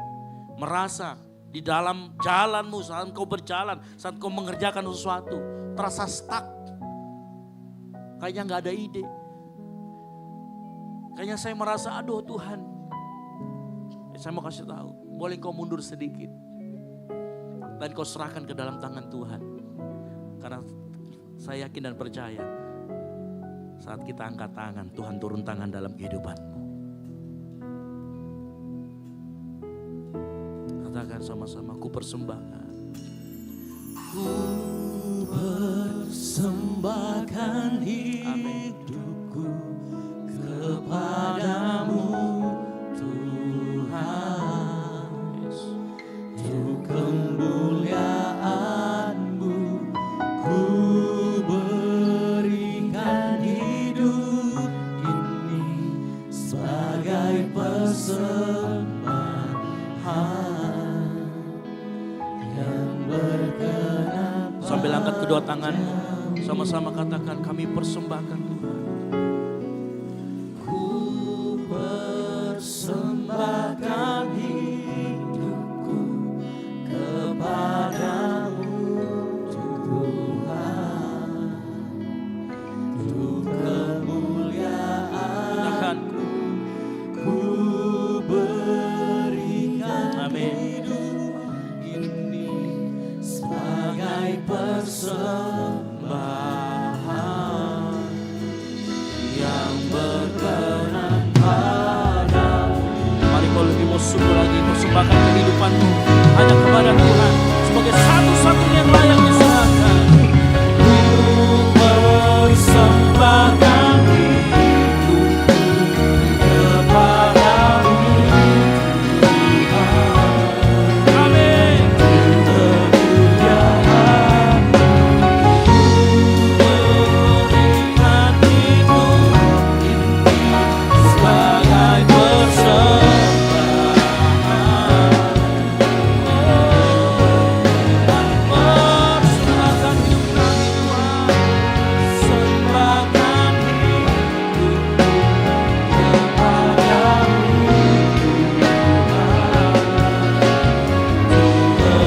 merasa di dalam jalanmu, saat kau berjalan, saat kau mengerjakan sesuatu, terasa stuck, kayaknya gak ada ide, kayaknya saya merasa aduh Tuhan, saya mau kasih tahu, boleh kau mundur sedikit dan kau serahkan ke dalam tangan Tuhan. Karena saya yakin dan percaya, saat kita angkat tangan, Tuhan turun tangan dalam kehidupanmu. Katakan sama-sama, ku persembahkan. Ku persembahkan persembahkan hidupku kepadamu Tuhan, untuk kemuliaan-Mu ku berikan hidup ini sebagai persembahan yang berkenan. Sambil angkat kedua tanganmu, sama-sama katakan, kami persembahkan Tuhan. Ku persembahkan hidupku kepadamu Tuhan, untuk kemuliaan ku berikan hidup ini sebagai persembahan yang berkenan padamu. Mari kau lebih mau sungguh lagi persembahkan kehidupanmu hanya kepada Tuhan sebagai satu-satunya yang layak diserahkan. Ku persembahkan hidupku kepadamu Tuhan, Amin. kemuliaan berikan hidup ini sebagai persembahan. Persembahkan hidup kami Tuhan. Persembahkan hidupku kepadamu Tuhan, kemuliaan berikan hidup sebagai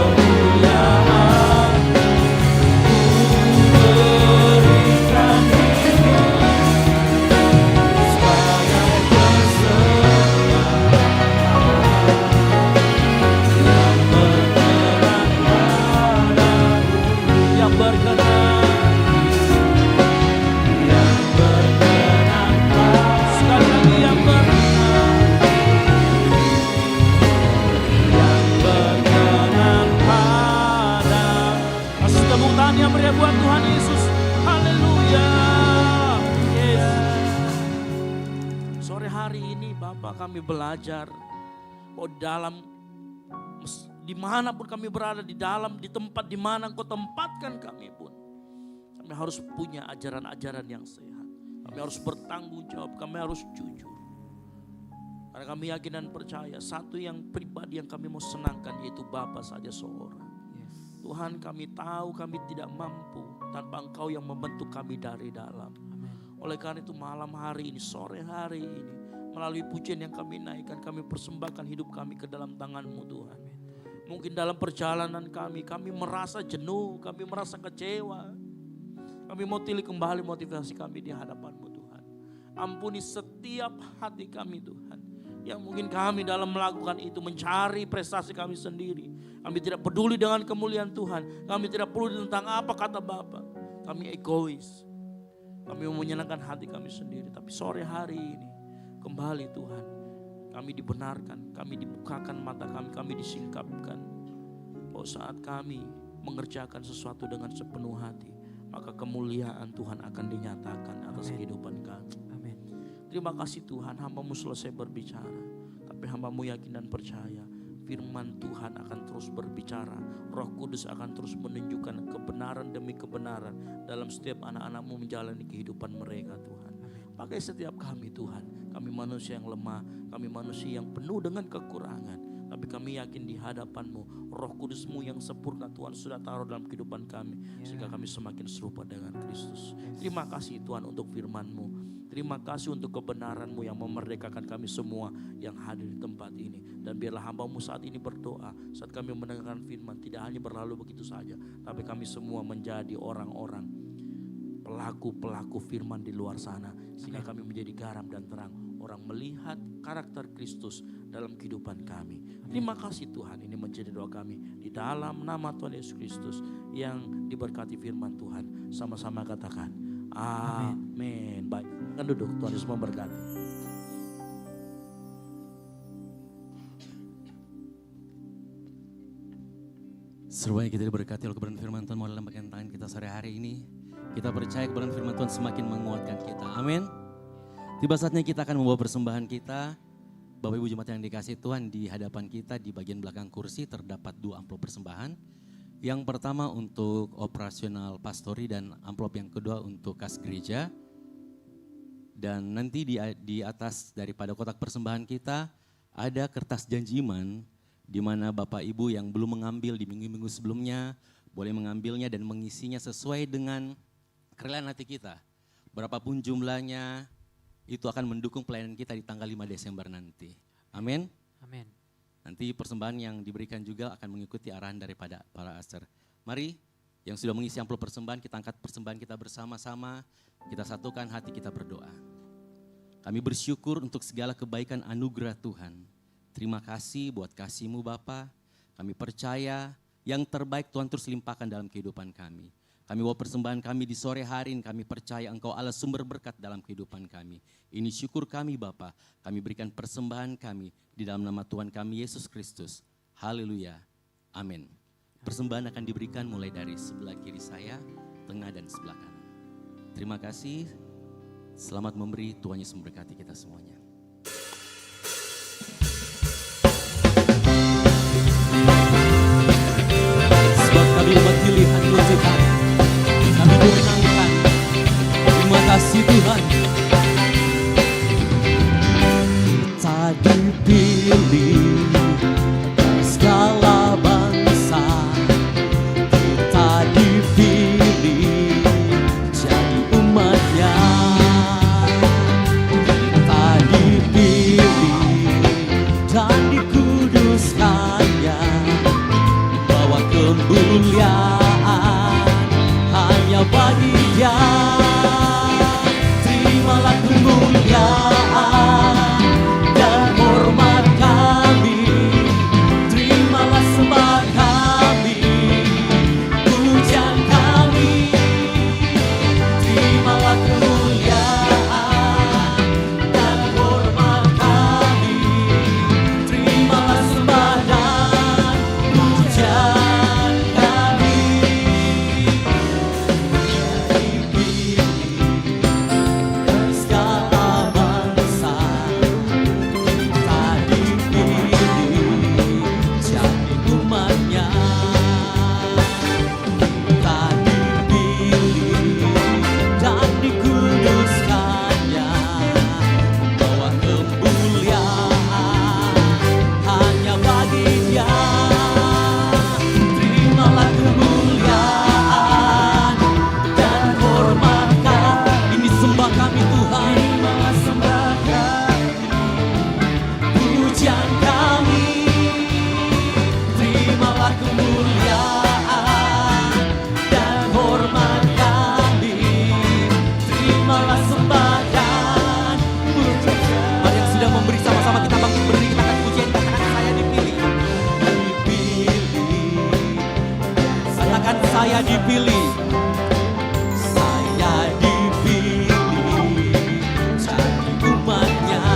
persembahan yang berkenan padamu, Sekali lagi yang berkenan padamu. kasih tepuk tangan yang meriah buat Tuhan Yesus. Haleluya. Yes. Sore hari ini Bapak kami belajar bahwa dimanapun kami berada, di tempat di mana Engkau tempatkan kami pun, kami harus punya ajaran-ajaran yang sehat. Kami harus bertanggung jawab, kami harus jujur. Karena kami yakin dan percaya satu yang pribadi yang kami mau senangkan yaitu Bapa saja seorang. Tuhan, kami tahu kami tidak mampu tanpa Engkau yang membentuk kami dari dalam. Oleh karena itu malam hari ini, sore hari ini, melalui pujian yang kami naikkan, kami persembahkan hidup kami ke dalam tangan-Mu Tuhan. Mungkin dalam perjalanan kami merasa jenuh, kami merasa kecewa. Kami mau tilih kembali motivasi kami di hadapan-Mu Tuhan. Ampuni setiap hati kami Tuhan, yang mungkin kami dalam melakukan itu mencari prestasi kami sendiri. Kami tidak peduli dengan kemuliaan Tuhan. Kami tidak peduli tentang apa kata Bapa. Kami egois. Kami mau menyenangkan hati kami sendiri. Tapi sore hari ini kembali Tuhan, kami dibenarkan, kami dibukakan mata kami disingkapkan. Bahwa saat kami mengerjakan sesuatu dengan sepenuh hati, maka kemuliaan Tuhan akan dinyatakan atas kehidupan kami. Amin. Terima kasih Tuhan, hamba-Mu selesai berbicara. Tapi hamba-Mu yakin dan percaya firman Tuhan akan terus berbicara. Roh Kudus akan terus menunjukkan kebenaran demi kebenaran dalam setiap anak-anak-Mu menjalani kehidupan mereka Tuhan. Pakai setiap kami Tuhan. Kami manusia yang lemah, kami manusia yang penuh dengan kekurangan. Tapi kami yakin di hadapan-Mu, Roh Kudus-Mu yang sempurna Tuhan sudah taruh dalam kehidupan kami. Sehingga kami semakin serupa dengan Kristus. Terima kasih Tuhan untuk firman-Mu. Terima kasih untuk kebenaran-Mu yang memerdekakan kami semua yang hadir di tempat ini. Dan biarlah hamba-Mu saat ini berdoa, saat kami mendengarkan firman, tidak hanya berlalu begitu saja, tapi kami semua menjadi orang-orang pelaku-pelaku firman di luar sana. Sehingga kami menjadi garam dan terang. Orang melihat karakter Kristus dalam kehidupan kami. Terima kasih Tuhan, ini menjadi doa kami. Di dalam nama Tuhan Yesus Kristus yang diberkati firman Tuhan. Sama-sama katakan, amin. Baik, kan duduk, Tuhan Yesus memberkati. Seruanya kita diberkati oleh kebenaran firman Tuhan mau dalam bagian tangan kita sore hari ini. Kita percaya kebenaran firman Tuhan semakin menguatkan kita. Amin. Tiba saatnya kita akan membawa persembahan kita. Bapak Ibu Jemaat yang dikasihi Tuhan, di hadapan kita di bagian belakang kursi terdapat 2 amplop persembahan. Yang pertama untuk operasional pastori dan amplop yang kedua untuk kas gereja. Dan nanti di atas daripada kotak persembahan kita ada kertas janji iman, di mana Bapak Ibu yang belum mengambil di minggu-minggu sebelumnya boleh mengambilnya dan mengisinya sesuai dengan kerelaan hati kita. Berapapun jumlahnya, itu akan mendukung pelayanan kita di tanggal 5 Desember nanti. Amin. Amin. Nanti persembahan yang diberikan juga akan mengikuti arahan daripada para aster. Mari yang sudah mengisi amplop persembahan, kita angkat persembahan kita bersama-sama. Kita satukan hati kita berdoa. Kami bersyukur untuk segala kebaikan anugerah Tuhan. Terima kasih buat kasih-Mu Bapa. Kami percaya yang terbaik Tuhan terus limpahkan dalam kehidupan kami. Kami bawa persembahan kami di sore hari ini, kami percaya Engkau Allah sumber berkat dalam kehidupan kami. Ini syukur kami Bapa, kami berikan persembahan kami di dalam nama Tuhan kami Yesus Kristus. Haleluya, amin. Persembahan akan diberikan mulai dari sebelah kiri saya, tengah dan sebelah kanan. Terima kasih, selamat memberi, Tuhan Yesus memberkati kita semuanya. Sebab kami umat pilihan Tuhan, kami dimenangkan. Terima kasih Tuhan. Kita dipilih segala bangsa, kita dipilih jadi umatnya. Kita dipilih dan dikuduskannya, bawa kemuliaan hanya bagi Dia. Terimalah kemuliaan dan hormat kami, terimalah sembah kami, pujian kami. Terimalah kemuliaan dan hormat kami, terimalah sembah dan pujian kami. Segala bangsa kita dipilih jadi umatnya. Kita dipilih dan dikuduskannya, bawa kemuliaan hanya bagi Dia. Terimalah kemuliaan dan hormat kami. Ini sembah kami Tuhan. Terimalah sembah kami, pujian kami. Terimalah kemuliaan dan hormat kami, terimalah sembah dan pujian. Mari yang sudah memberi sama-sama kita bangkit berdiri, kita akan pujian, katakan saya dipilih. Katakan saya dipilih. Saya dipilih jadi umatnya.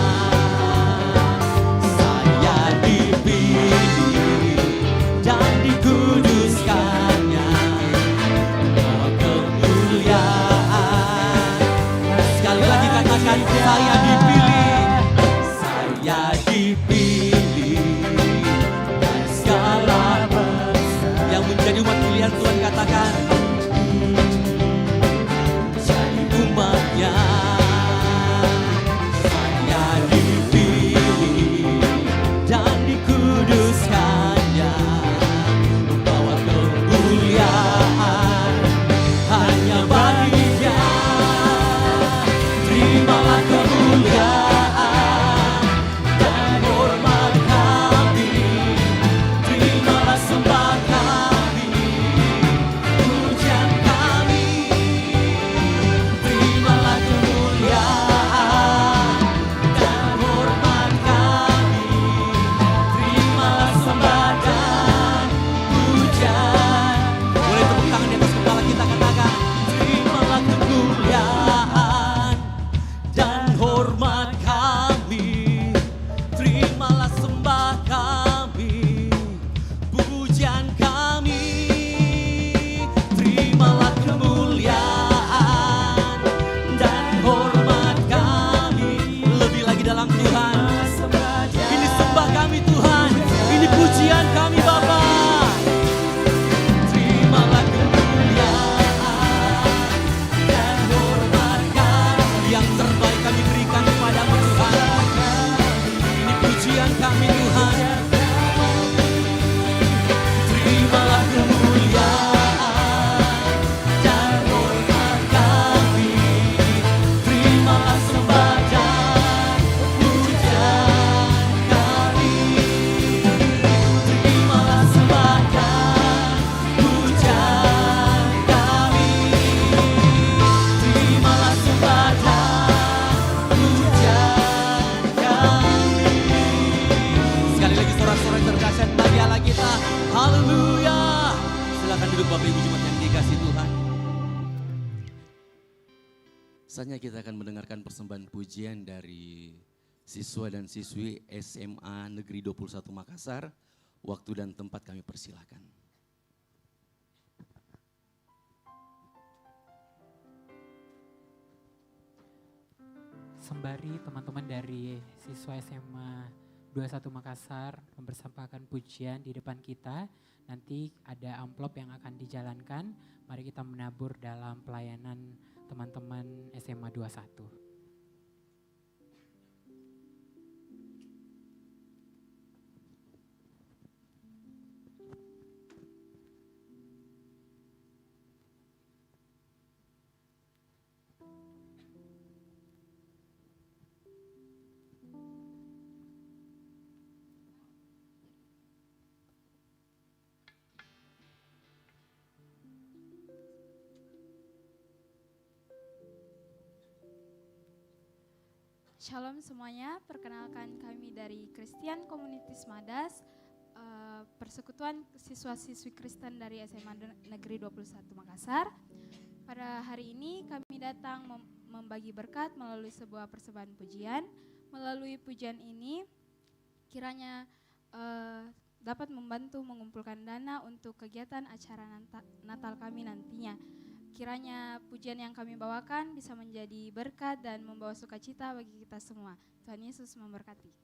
Saya dipilih dan dikuduskannya, bawa kemuliaan. Sekali lagi katakan saya dipilih. Saya dipilih dan segala bangsa yang menjadi umat pilihan Tuhan, katakan jadi umatnya. Saya dipilih dan dikuduskannya, bawa kemuliaan hanya bagi Dia. Terimalah kemuliaan dan hormat kami, terimalah sembah kami, Duduk Bapak Ibu Jemaat yang dikasih Tuhan. Saatnya kita akan mendengarkan persembahan pujian dari siswa dan siswi SMA Negeri 21 Makassar. Waktu dan tempat kami persilakan. Sembari teman-teman dari siswa SMA 21 Makassar mempersembahkan pujian di depan kita, nanti ada amplop yang akan dijalankan. Mari kita menabur dalam pelayanan teman-teman SMA 21. Shalom semuanya, perkenalkan kami dari Christian Communities Madas, Persekutuan Siswa-Siswi Kristen dari SMA Negeri 21 Makassar. Pada hari ini kami datang membagi berkat melalui sebuah persembahan pujian. Melalui pujian ini kiranya dapat membantu mengumpulkan dana untuk kegiatan acara Natal kami nantinya. Kiranya pujian yang kami bawakan bisa menjadi berkat dan membawa sukacita bagi kita semua. Tuhan Yesus memberkati.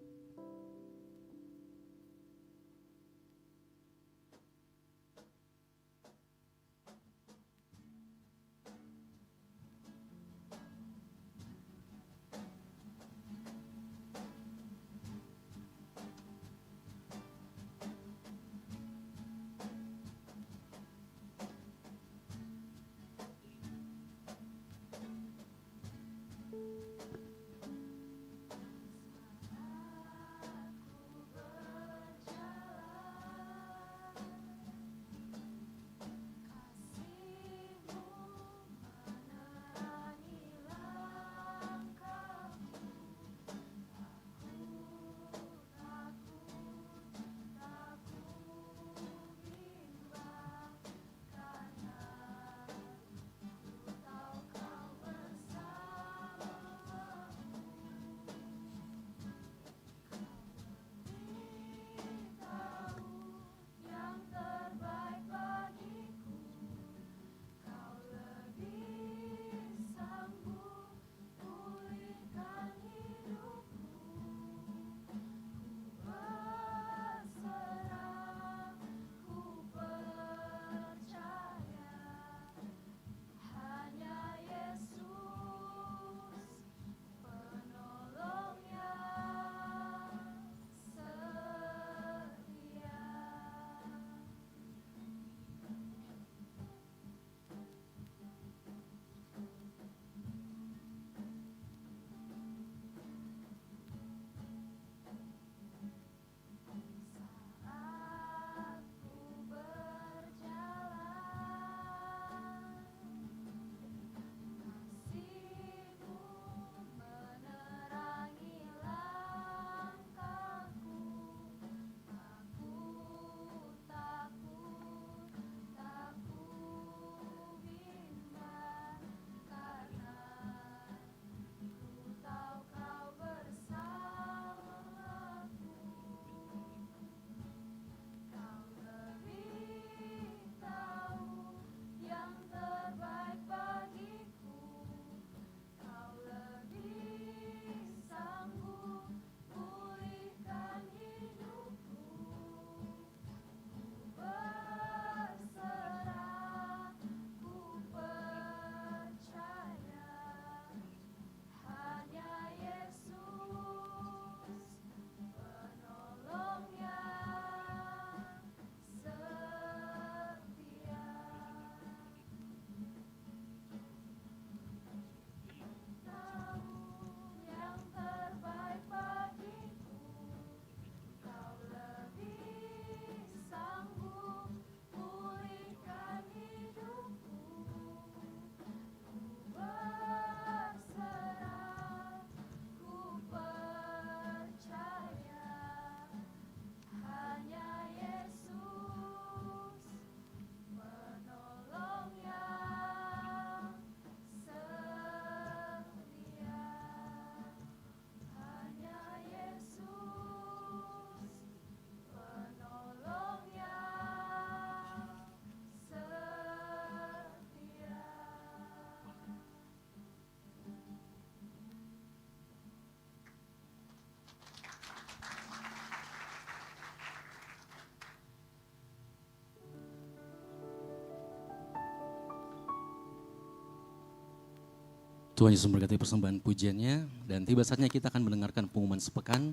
Tuhan Yesus memberkati persembahan pujiannya. Dan tiba saatnya kita akan mendengarkan pengumuman sepekan.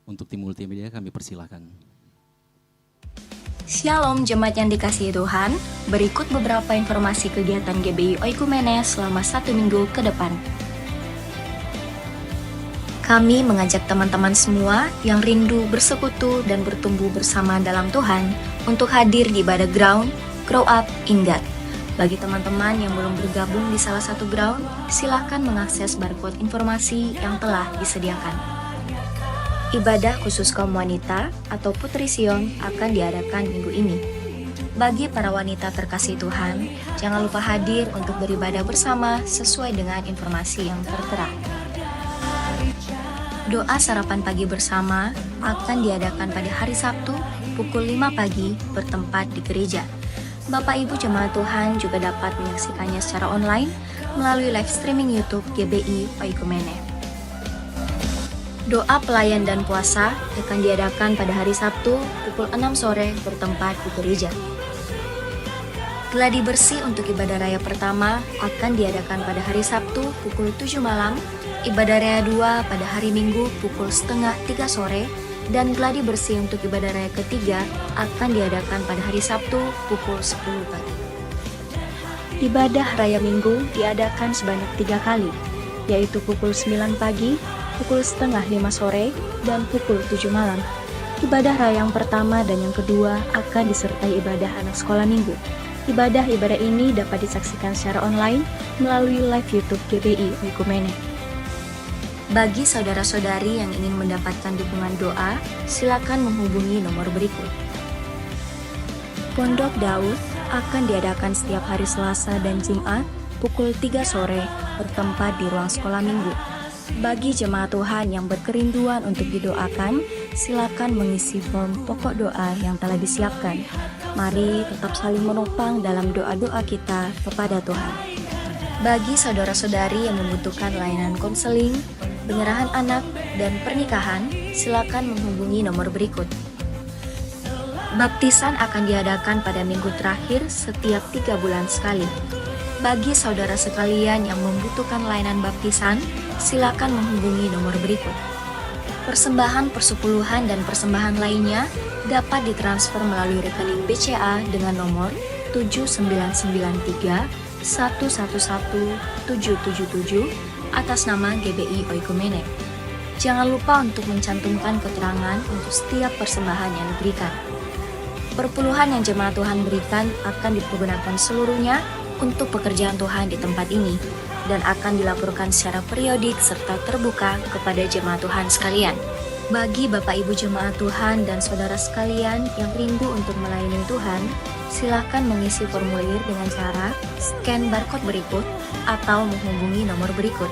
Untuk tim multimedia kami persilahkan. Shalom jemaat yang dikasihi Tuhan, berikut beberapa informasi kegiatan GBI Oikumene selama 1 minggu ke depan. Kami mengajak teman-teman semua yang rindu bersekutu dan bertumbuh bersama dalam Tuhan untuk hadir di ibadah ground Grow Up in God. Bagi teman-teman yang belum bergabung di salah satu ground, silakan mengakses barcode informasi yang telah disediakan. Ibadah khusus kaum wanita atau Putri Sion akan diadakan minggu ini. Bagi para wanita terkasih Tuhan, jangan lupa hadir untuk beribadah bersama sesuai dengan informasi yang tertera. Doa sarapan pagi bersama akan diadakan pada hari Sabtu pukul 5 pagi bertempat di gereja. Bapak Ibu jemaat Tuhan juga dapat menyaksikannya secara online melalui live streaming YouTube GBI Oikumene. Doa pelayan dan puasa akan diadakan pada hari Sabtu pukul 6 sore bertempat di gereja. Gladi bersih untuk ibadah raya pertama akan diadakan pada hari Sabtu pukul 7 malam, ibadah raya 2 pada hari Minggu pukul setengah 3 sore, dan gladi bersih untuk ibadah raya ketiga akan diadakan pada hari Sabtu pukul 10 pagi. Ibadah raya Minggu diadakan sebanyak 3 kali, yaitu pukul 9 pagi, pukul setengah 5 sore, dan pukul 7 malam. Ibadah raya yang pertama dan yang kedua akan disertai ibadah anak sekolah minggu. Ibadah-ibadah ini dapat disaksikan secara online melalui live YouTube GBI Oikumene. Bagi saudara-saudari yang ingin mendapatkan dukungan doa, silakan menghubungi nomor berikut. Pondok Daud akan diadakan setiap hari Selasa dan Jumat pukul 3 sore bertempat di ruang sekolah minggu. Bagi jemaat Tuhan yang berkerinduan untuk didoakan, silakan mengisi form pokok doa yang telah disiapkan. Mari tetap saling menopang dalam doa-doa kita kepada Tuhan. Bagi saudara-saudari yang membutuhkan layanan konseling, penyerahan anak, dan pernikahan, silakan menghubungi nomor berikut. Baptisan akan diadakan pada minggu terakhir setiap 3 bulan sekali. Bagi saudara sekalian yang membutuhkan layanan baptisan, silakan menghubungi nomor berikut. Persembahan persepuluhan dan persembahan lainnya dapat ditransfer melalui rekening BCA dengan nomor 7993 111 777 atas nama GBI Oikumene. Jangan lupa untuk mencantumkan keterangan untuk setiap persembahan yang diberikan. Perpuluhan yang jemaat Tuhan berikan akan dipergunakan seluruhnya untuk pekerjaan Tuhan di tempat ini dan akan dilaporkan secara periodik serta terbuka kepada jemaat Tuhan sekalian. Bagi Bapak Ibu jemaat Tuhan dan saudara sekalian yang rindu untuk melayani Tuhan, silakan mengisi formulir dengan cara scan barcode berikut atau menghubungi nomor berikut.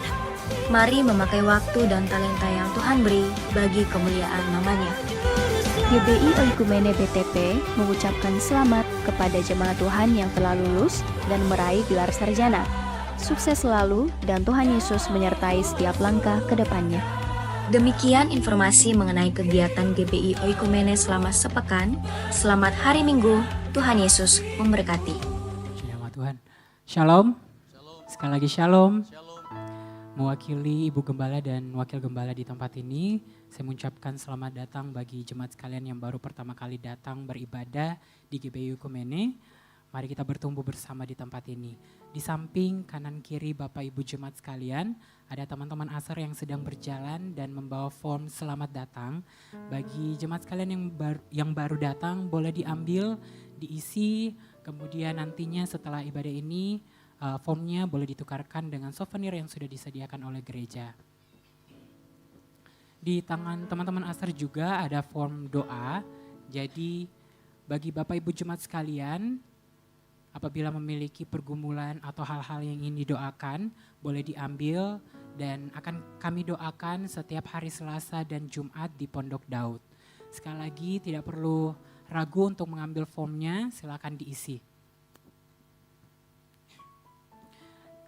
Mari memakai waktu dan talenta yang Tuhan beri bagi kemuliaan namanya. GBI Oikumene BTP mengucapkan selamat kepada jemaat Tuhan yang telah lulus dan meraih gelar sarjana. Sukses selalu dan Tuhan Yesus menyertai setiap langkah ke depannya. Demikian informasi mengenai kegiatan GBI Oikumene selama sepekan. Selamat hari Minggu, Tuhan Yesus memberkati. Jemaat Tuhan, Shalom. Sekali lagi Shalom. Mewakili Ibu Gembala dan Wakil Gembala di tempat ini, saya mengucapkan selamat datang bagi jemaat sekalian yang baru pertama kali datang beribadah di GBI Oikumene. Mari kita bertumbuh bersama di tempat ini. Di samping kanan kiri Bapak Ibu jemaat sekalian, ada teman-teman Asar yang sedang berjalan dan membawa form selamat datang. Bagi jemaat sekalian yang baru datang, boleh diambil, diisi, kemudian nantinya setelah ibadah ini, formnya boleh ditukarkan dengan souvenir yang sudah disediakan oleh gereja. Di tangan teman-teman Asar juga ada form doa. Jadi bagi Bapak Ibu jemaat sekalian, apabila memiliki pergumulan atau hal-hal yang ingin didoakan, boleh diambil dan akan kami doakan setiap hari Selasa dan Jumat di Pondok Daud. Sekali lagi tidak perlu ragu untuk mengambil formnya, silakan diisi.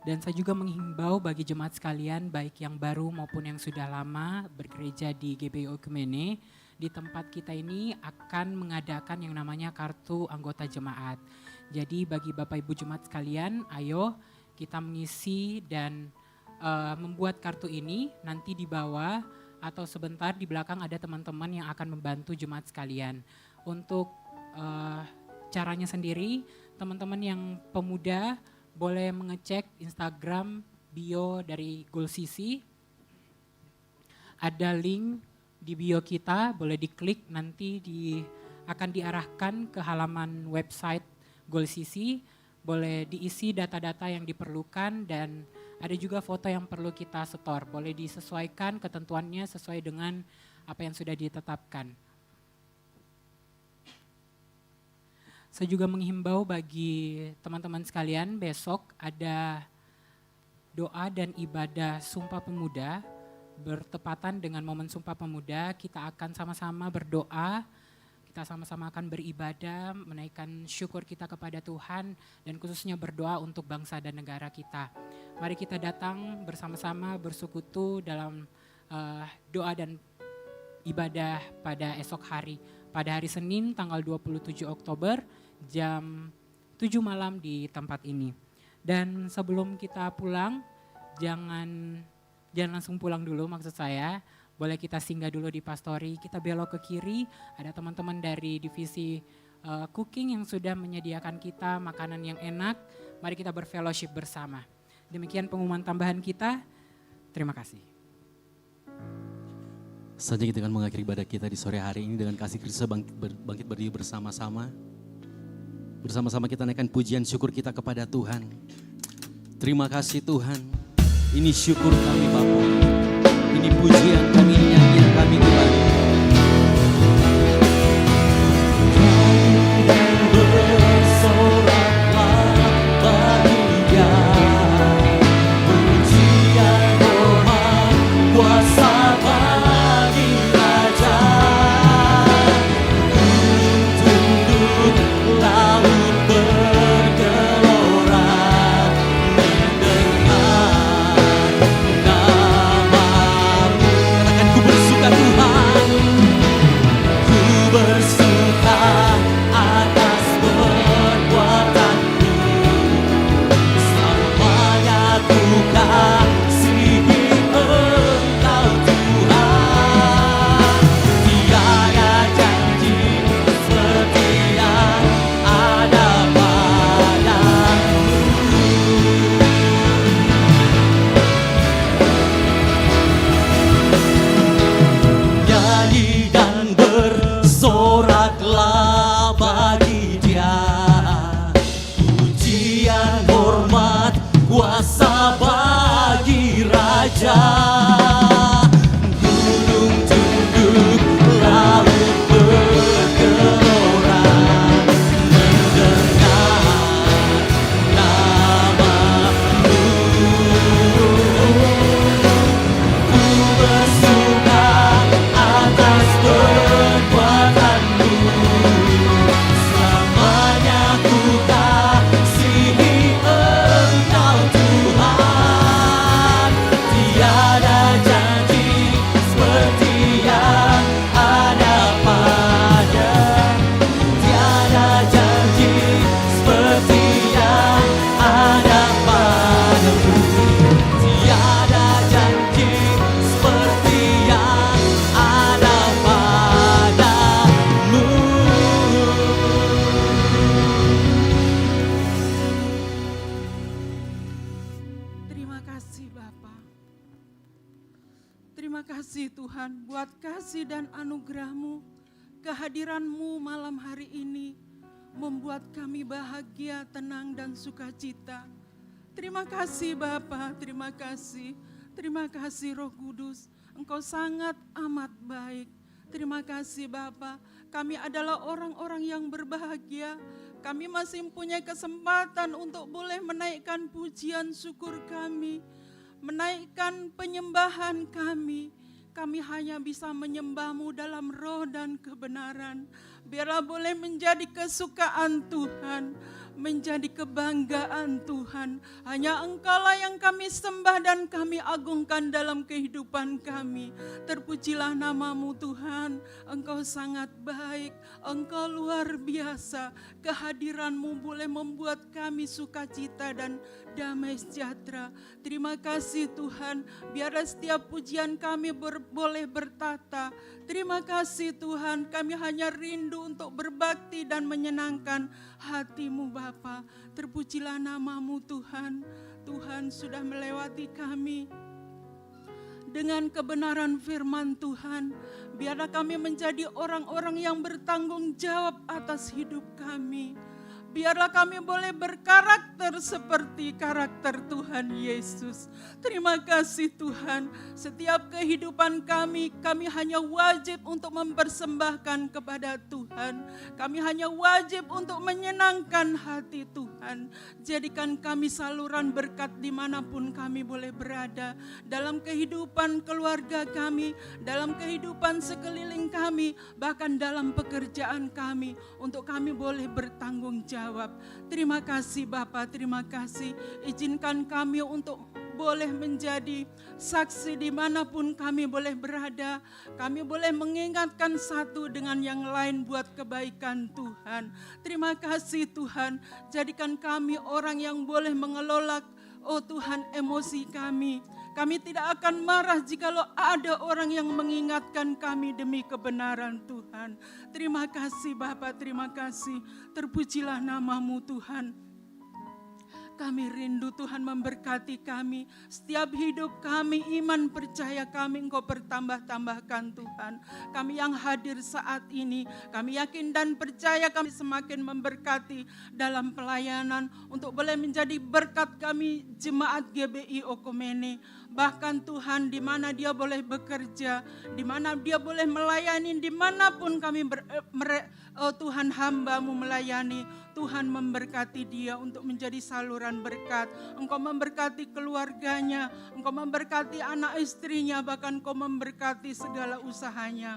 Dan saya juga menghimbau bagi jemaat sekalian, baik yang baru maupun yang sudah lama bergereja di GBI Oikumene, di tempat kita ini akan mengadakan yang namanya kartu anggota jemaat. Jadi bagi Bapak Ibu jemaat sekalian, ayo kita mengisi dan membuat kartu ini, nanti di bawah atau sebentar di belakang ada teman-teman yang akan membantu jemaat sekalian. Untuk caranya sendiri, teman-teman yang pemuda boleh mengecek Instagram bio dari GoalCC. Ada link di bio kita, boleh diklik, nanti akan diarahkan ke halaman website GoalCC. Boleh diisi data-data yang diperlukan dan ada juga foto yang perlu kita setor. Boleh disesuaikan ketentuannya sesuai dengan apa yang sudah ditetapkan. Saya juga menghimbau bagi teman-teman sekalian, besok ada doa dan ibadah Sumpah Pemuda. Bertepatan dengan momen Sumpah Pemuda, kita akan sama-sama berdoa, kita sama-sama akan beribadah, menaikkan syukur kita kepada Tuhan, dan khususnya berdoa untuk bangsa dan negara kita. Mari kita datang bersama-sama bersekutu dalam doa dan ibadah pada esok hari. Pada hari Senin tanggal 27 Oktober jam 7 malam di tempat ini. Dan sebelum kita pulang, jangan langsung pulang dulu maksud saya. Boleh kita singgah dulu di pastori, kita belok ke kiri, ada teman-teman dari divisi cooking yang sudah menyediakan kita makanan yang enak. Mari kita berfellowship bersama. Demikian pengumuman tambahan kita. Terima kasih. Saja kita akan mengakhiri ibadah kita di sore hari ini dengan kasih Kristus bangkit berdiri bersama-sama. Bersama-sama kita naikkan pujian syukur kita kepada Tuhan. Terima kasih Tuhan. Ini syukur kami Bapa. Ini pujian kami, ini nyanyian kami Tuhan. Bersoraklah bagi Dia. Pujian hormat kuasa bagi Raja. Tunduk laut bergelora mendengar namamu. Katakan ku bersuka Tuhan, ku bersuka atas perbuatanmu. Selamanya ku kasihi Engkau Tuhan. Tiada janji seperti yang ada padamu. Nyanyi dan bersoraklah bagi Dia. Pujian hormat kuasa bagi Raja. Gunung tunduk, laut bergelora mendengar namamu. Ku bersuka atas perbuatanmu. Selamanya ku kasihi Engkau Tuhan. Tiada janji seperti yang ada padamu. Tiada janji seperti yang ada padamu. Tiada janji seperti yang ada padamu. Terima kasih Bapa. Terima kasih Tuhan buat kasih dan anugerah-Mu. Kehadiran-Mu malam hari ini membuat kami bahagia, tenang dan sukacita. Terima kasih Bapa, terima kasih. Terima kasih Roh Kudus, Engkau sangat amat baik. Terima kasih Bapa, kami adalah orang-orang yang berbahagia. Kami masih mempunyai kesempatan untuk boleh menaikkan pujian syukur kami, menaikkan penyembahan kami. Kami hanya bisa menyembah-Mu dalam roh dan kebenaran. Biarlah boleh menjadi kesukaan Tuhan. menjadi kebanggaan Tuhan. Hanya Engkaulah yang kami sembah dan kami agungkan dalam kehidupan kami. Terpujilah nama-Mu Tuhan, Engkau sangat baik, Engkau luar biasa. Kehadiran-Mu boleh membuat kami sukacita dan damai sejahtera. Terima kasih Tuhan, biarlah setiap pujian kami boleh bertata. Terima kasih Tuhan, kami hanya rindu untuk berbakti dan menyenangkan hati-Mu Bapa. Terpujilah nama-Mu Tuhan. Tuhan sudah melewati kami dengan kebenaran firman Tuhan. Biarlah kami menjadi orang-orang yang bertanggung jawab atas hidup kami. Biarlah kami boleh berkarakter seperti karakter Tuhan Yesus. Terima kasih Tuhan, setiap kehidupan kami hanya wajib untuk mempersembahkan kepada Tuhan. Kami hanya wajib untuk menyenangkan hati Tuhan. Jadikan kami saluran berkat dimanapun kami boleh berada. Dalam kehidupan keluarga kami, dalam kehidupan sekeliling kami, bahkan dalam pekerjaan kami. Untuk kami boleh bertanggung jawab. Terima kasih Bapak, terima kasih. Izinkan kami untuk boleh menjadi saksi dimanapun kami boleh berada. Kami boleh mengingatkan satu dengan yang lain buat kebaikan Tuhan. Terima kasih Tuhan, jadikan kami orang yang boleh mengelola, oh Tuhan, emosi kami. Kami tidak akan marah jikalau ada orang yang mengingatkan kami demi kebenaran Tuhan. Terima kasih Bapa, terima kasih. Terpujilah nama-Mu Tuhan. Kami rindu Tuhan memberkati kami. Setiap hidup kami, iman percaya kami Engkau bertambah-tambahkan Tuhan. Kami yang hadir saat ini, kami yakin dan percaya kami semakin memberkati dalam pelayanan. Untuk boleh menjadi berkat kami jemaat GBI Oikumene. Bahkan Tuhan, di mana dia boleh bekerja, di mana dia boleh melayani, dimanapun kami oh Tuhan, hamba-Mu melayani, Tuhan memberkati dia untuk menjadi saluran berkat. Engkau memberkati keluarganya, Engkau memberkati anak istrinya, bahkan Engkau memberkati segala usahanya.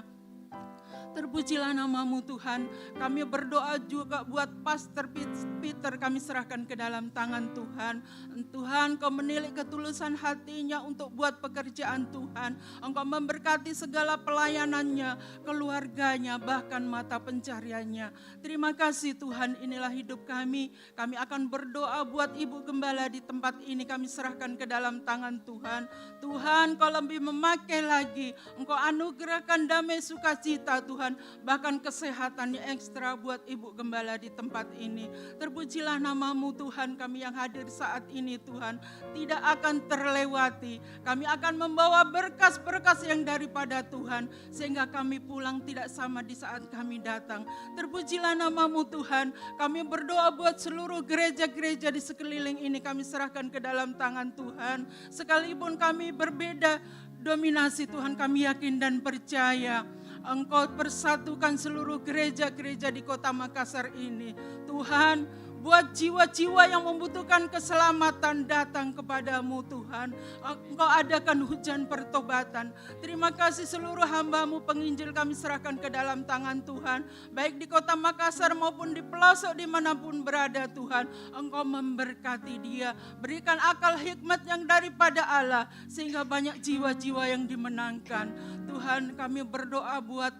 Terpujilah nama-Mu Tuhan. Kami berdoa juga buat Pastor Peter, kami serahkan ke dalam tangan Tuhan. Tuhan, Kau menilik ketulusan hatinya untuk buat pekerjaan Tuhan. Engkau memberkati segala pelayanannya, keluarganya, bahkan mata pencariannya. Terima kasih Tuhan, inilah hidup kami. Kami akan berdoa buat Ibu Gembala di tempat ini, kami serahkan ke dalam tangan Tuhan. Tuhan, Kau lebih memakai lagi. Engkau anugerahkan damai sukacita Tuhan. Bahkan kesehatan yang ekstra buat Ibu Gembala di tempat ini. Terpujilah nama-Mu Tuhan, kami yang hadir saat ini Tuhan tidak akan terlewati. Kami akan membawa berkas-berkas yang daripada Tuhan, sehingga kami pulang tidak sama di saat kami datang. Terpujilah nama-Mu Tuhan, kami berdoa buat seluruh gereja-gereja di sekeliling ini, kami serahkan ke dalam tangan Tuhan. Sekalipun kami berbeda dominasi Tuhan, kami yakin dan percaya Engkau persatukan seluruh gereja-gereja di kota Makassar ini. Tuhan, buat jiwa-jiwa yang membutuhkan keselamatan datang kepadamu Tuhan. Engkau adakan hujan pertobatan. Terima kasih seluruh hamba-Mu penginjil kami serahkan ke dalam tangan Tuhan. Baik di kota Makassar maupun di pelosok dimanapun berada Tuhan. Engkau memberkati dia. Berikan akal hikmat yang daripada Allah. Sehingga banyak jiwa-jiwa yang dimenangkan. Tuhan, kami berdoa buat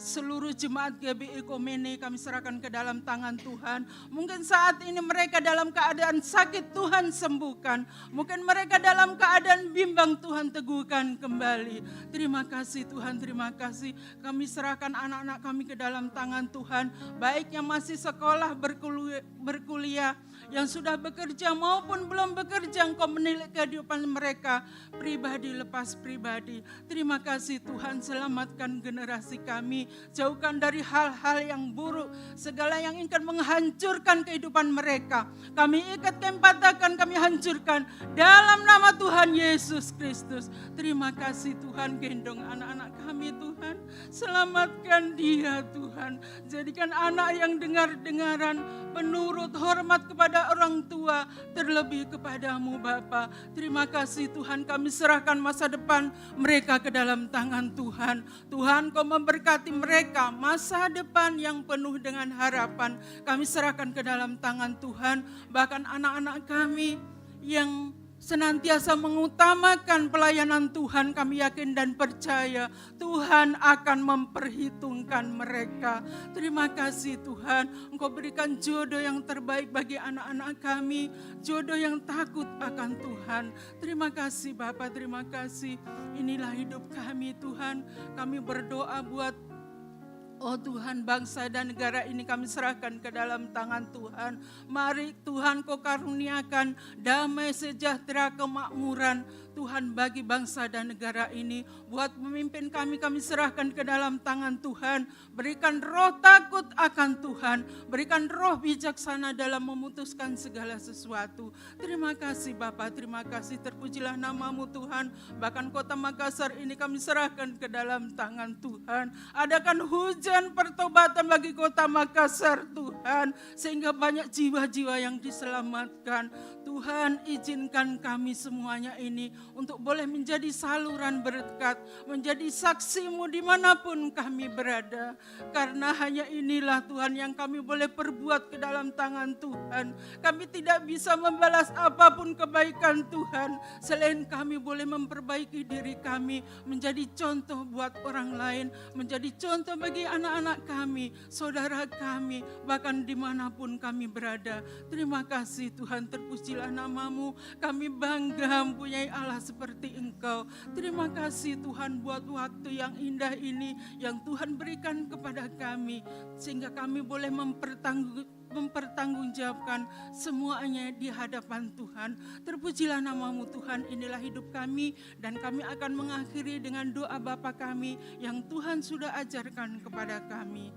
seluruh jemaat GBI Oikumene, kami serahkan ke dalam tangan Tuhan. Mungkin saat ini mereka dalam keadaan sakit, Tuhan sembuhkan. Mungkin mereka dalam keadaan bimbang, Tuhan teguhkan kembali. Terima kasih Tuhan, terima kasih. Kami serahkan anak-anak kami ke dalam tangan Tuhan. Baik yang masih sekolah berkuliah, yang sudah bekerja maupun belum bekerja, Engkau menilik kehidupan mereka pribadi lepas pribadi. Terima kasih Tuhan, selamatkan generasi kami, jauhkan dari hal-hal yang buruk, segala yang ingin menghancurkan kehidupan mereka. Kami ikat, kami patahkan, kami hancurkan dalam nama Tuhan Yesus Kristus. Terima kasih Tuhan, gendong anak-anak kami Tuhan, selamatkan dia Tuhan. Jadikan anak yang dengar-dengaran, penurut, hormat kepada kepada orang tua, terlebih kepadamu Bapa. Terima kasih Tuhan, kami serahkan masa depan mereka ke dalam tangan Tuhan. Tuhan, Kau memberkati mereka masa depan yang penuh dengan harapan. Kami serahkan ke dalam tangan Tuhan. Bahkan anak-anak kami yang senantiasa mengutamakan pelayanan Tuhan, kami yakin dan percaya Tuhan akan memperhitungkan mereka. Terima kasih Tuhan, Engkau berikan jodoh yang terbaik bagi anak-anak kami, jodoh yang takut akan Tuhan. Terima kasih Bapa, terima kasih. Inilah hidup kami Tuhan, kami berdoa buat oh Tuhan, bangsa dan negara ini kami serahkan ke dalam tangan Tuhan. Mari Tuhan Kau karuniakan damai, sejahtera, kemakmuran Tuhan bagi bangsa dan negara ini. Buat pemimpin kami serahkan ke dalam tangan Tuhan. Berikan roh takut akan Tuhan. Berikan roh bijaksana dalam memutuskan segala sesuatu. Terima kasih Bapa, terima kasih. Terpujilah nama-Mu Tuhan. Bahkan kota Makassar ini kami serahkan ke dalam tangan Tuhan. Adakan hujan pertobatan bagi kota Makassar Tuhan. Sehingga banyak jiwa-jiwa yang diselamatkan. Tuhan, izinkan kami semuanya ini untuk boleh menjadi saluran berkat, menjadi saksi-Mu dimanapun kami berada. Karena hanya inilah Tuhan yang kami boleh perbuat ke dalam tangan Tuhan. Kami tidak bisa membalas apapun kebaikan Tuhan, selain kami boleh memperbaiki diri kami, menjadi contoh buat orang lain, menjadi contoh bagi anak-anak kami, saudara kami, bahkan dimanapun kami berada. Terima kasih Tuhan, terpujilah nama-Mu. Kami bangga mempunyai Allah seperti Engkau. Terima kasih Tuhan buat waktu yang indah ini yang Tuhan berikan kepada kami, sehingga kami boleh mempertanggungjawabkan semuanya di hadapan Tuhan. Terpujilah nama-Mu Tuhan, inilah hidup kami dan kami akan mengakhiri dengan doa Bapa kami yang Tuhan sudah ajarkan kepada kami.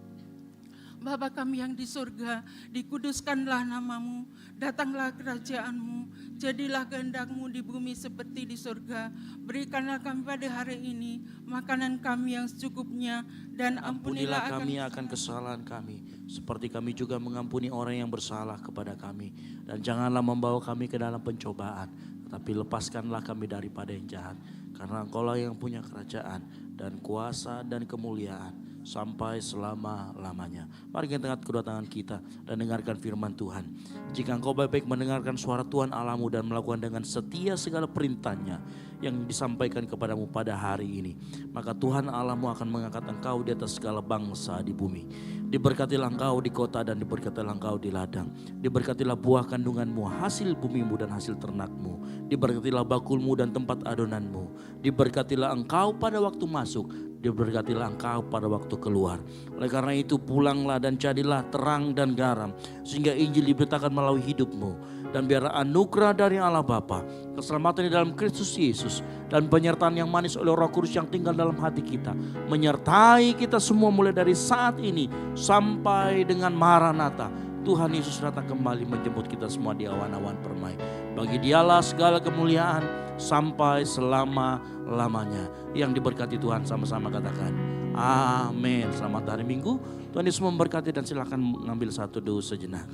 Bapa kami yang di surga, dikuduskanlah nama-Mu, datanglah kerajaan-Mu, jadilah kehendak-Mu di bumi seperti di surga. Berikanlah kami pada hari ini makanan kami yang secukupnya, dan ampunilah kami akan kesalahan kami, seperti kami juga mengampuni orang yang bersalah kepada kami. Dan janganlah membawa kami ke dalam pencobaan, tetapi lepaskanlah kami daripada yang jahat. Karena Engkau-lah yang punya kerajaan dan kuasa dan kemuliaan sampai selama-lamanya. Mari kita angkat kedua tangan kita dan dengarkan firman Tuhan. Jika engkau baik-baik mendengarkan suara Tuhan Allahmu dan melakukan dengan setia segala perintahnya yang disampaikan kepadamu pada hari ini, maka Tuhan Allahmu akan mengangkat engkau di atas segala bangsa di bumi. Diberkatilah engkau di kota dan diberkatilah engkau di ladang. Diberkatilah buah kandunganmu, hasil bumimu dan hasil ternakmu. Diberkatilah bakulmu dan tempat adonanmu. Diberkatilah engkau pada waktu masuk, diberkatilah engkau pada waktu keluar. Oleh karena itu pulanglah dan jadilah terang dan garam, sehingga Injil diberitakan melalui hidupmu. Dan biarlah anugerah dari Allah Bapa, keselamatan di dalam Kristus Yesus, dan penyertaan yang manis oleh Roh Kudus yang tinggal dalam hati kita, menyertai kita semua mulai dari saat ini sampai dengan Maranatha. Tuhan Yesus datang kembali menjemput kita semua di awan-awan permai. Bagi Dialah segala kemuliaan sampai selama-lamanya. Yang diberkati Tuhan, sama-sama katakan amin. Selamat hari Minggu, Tuhan Yesus memberkati, dan silakan mengambil satu doa sejenak.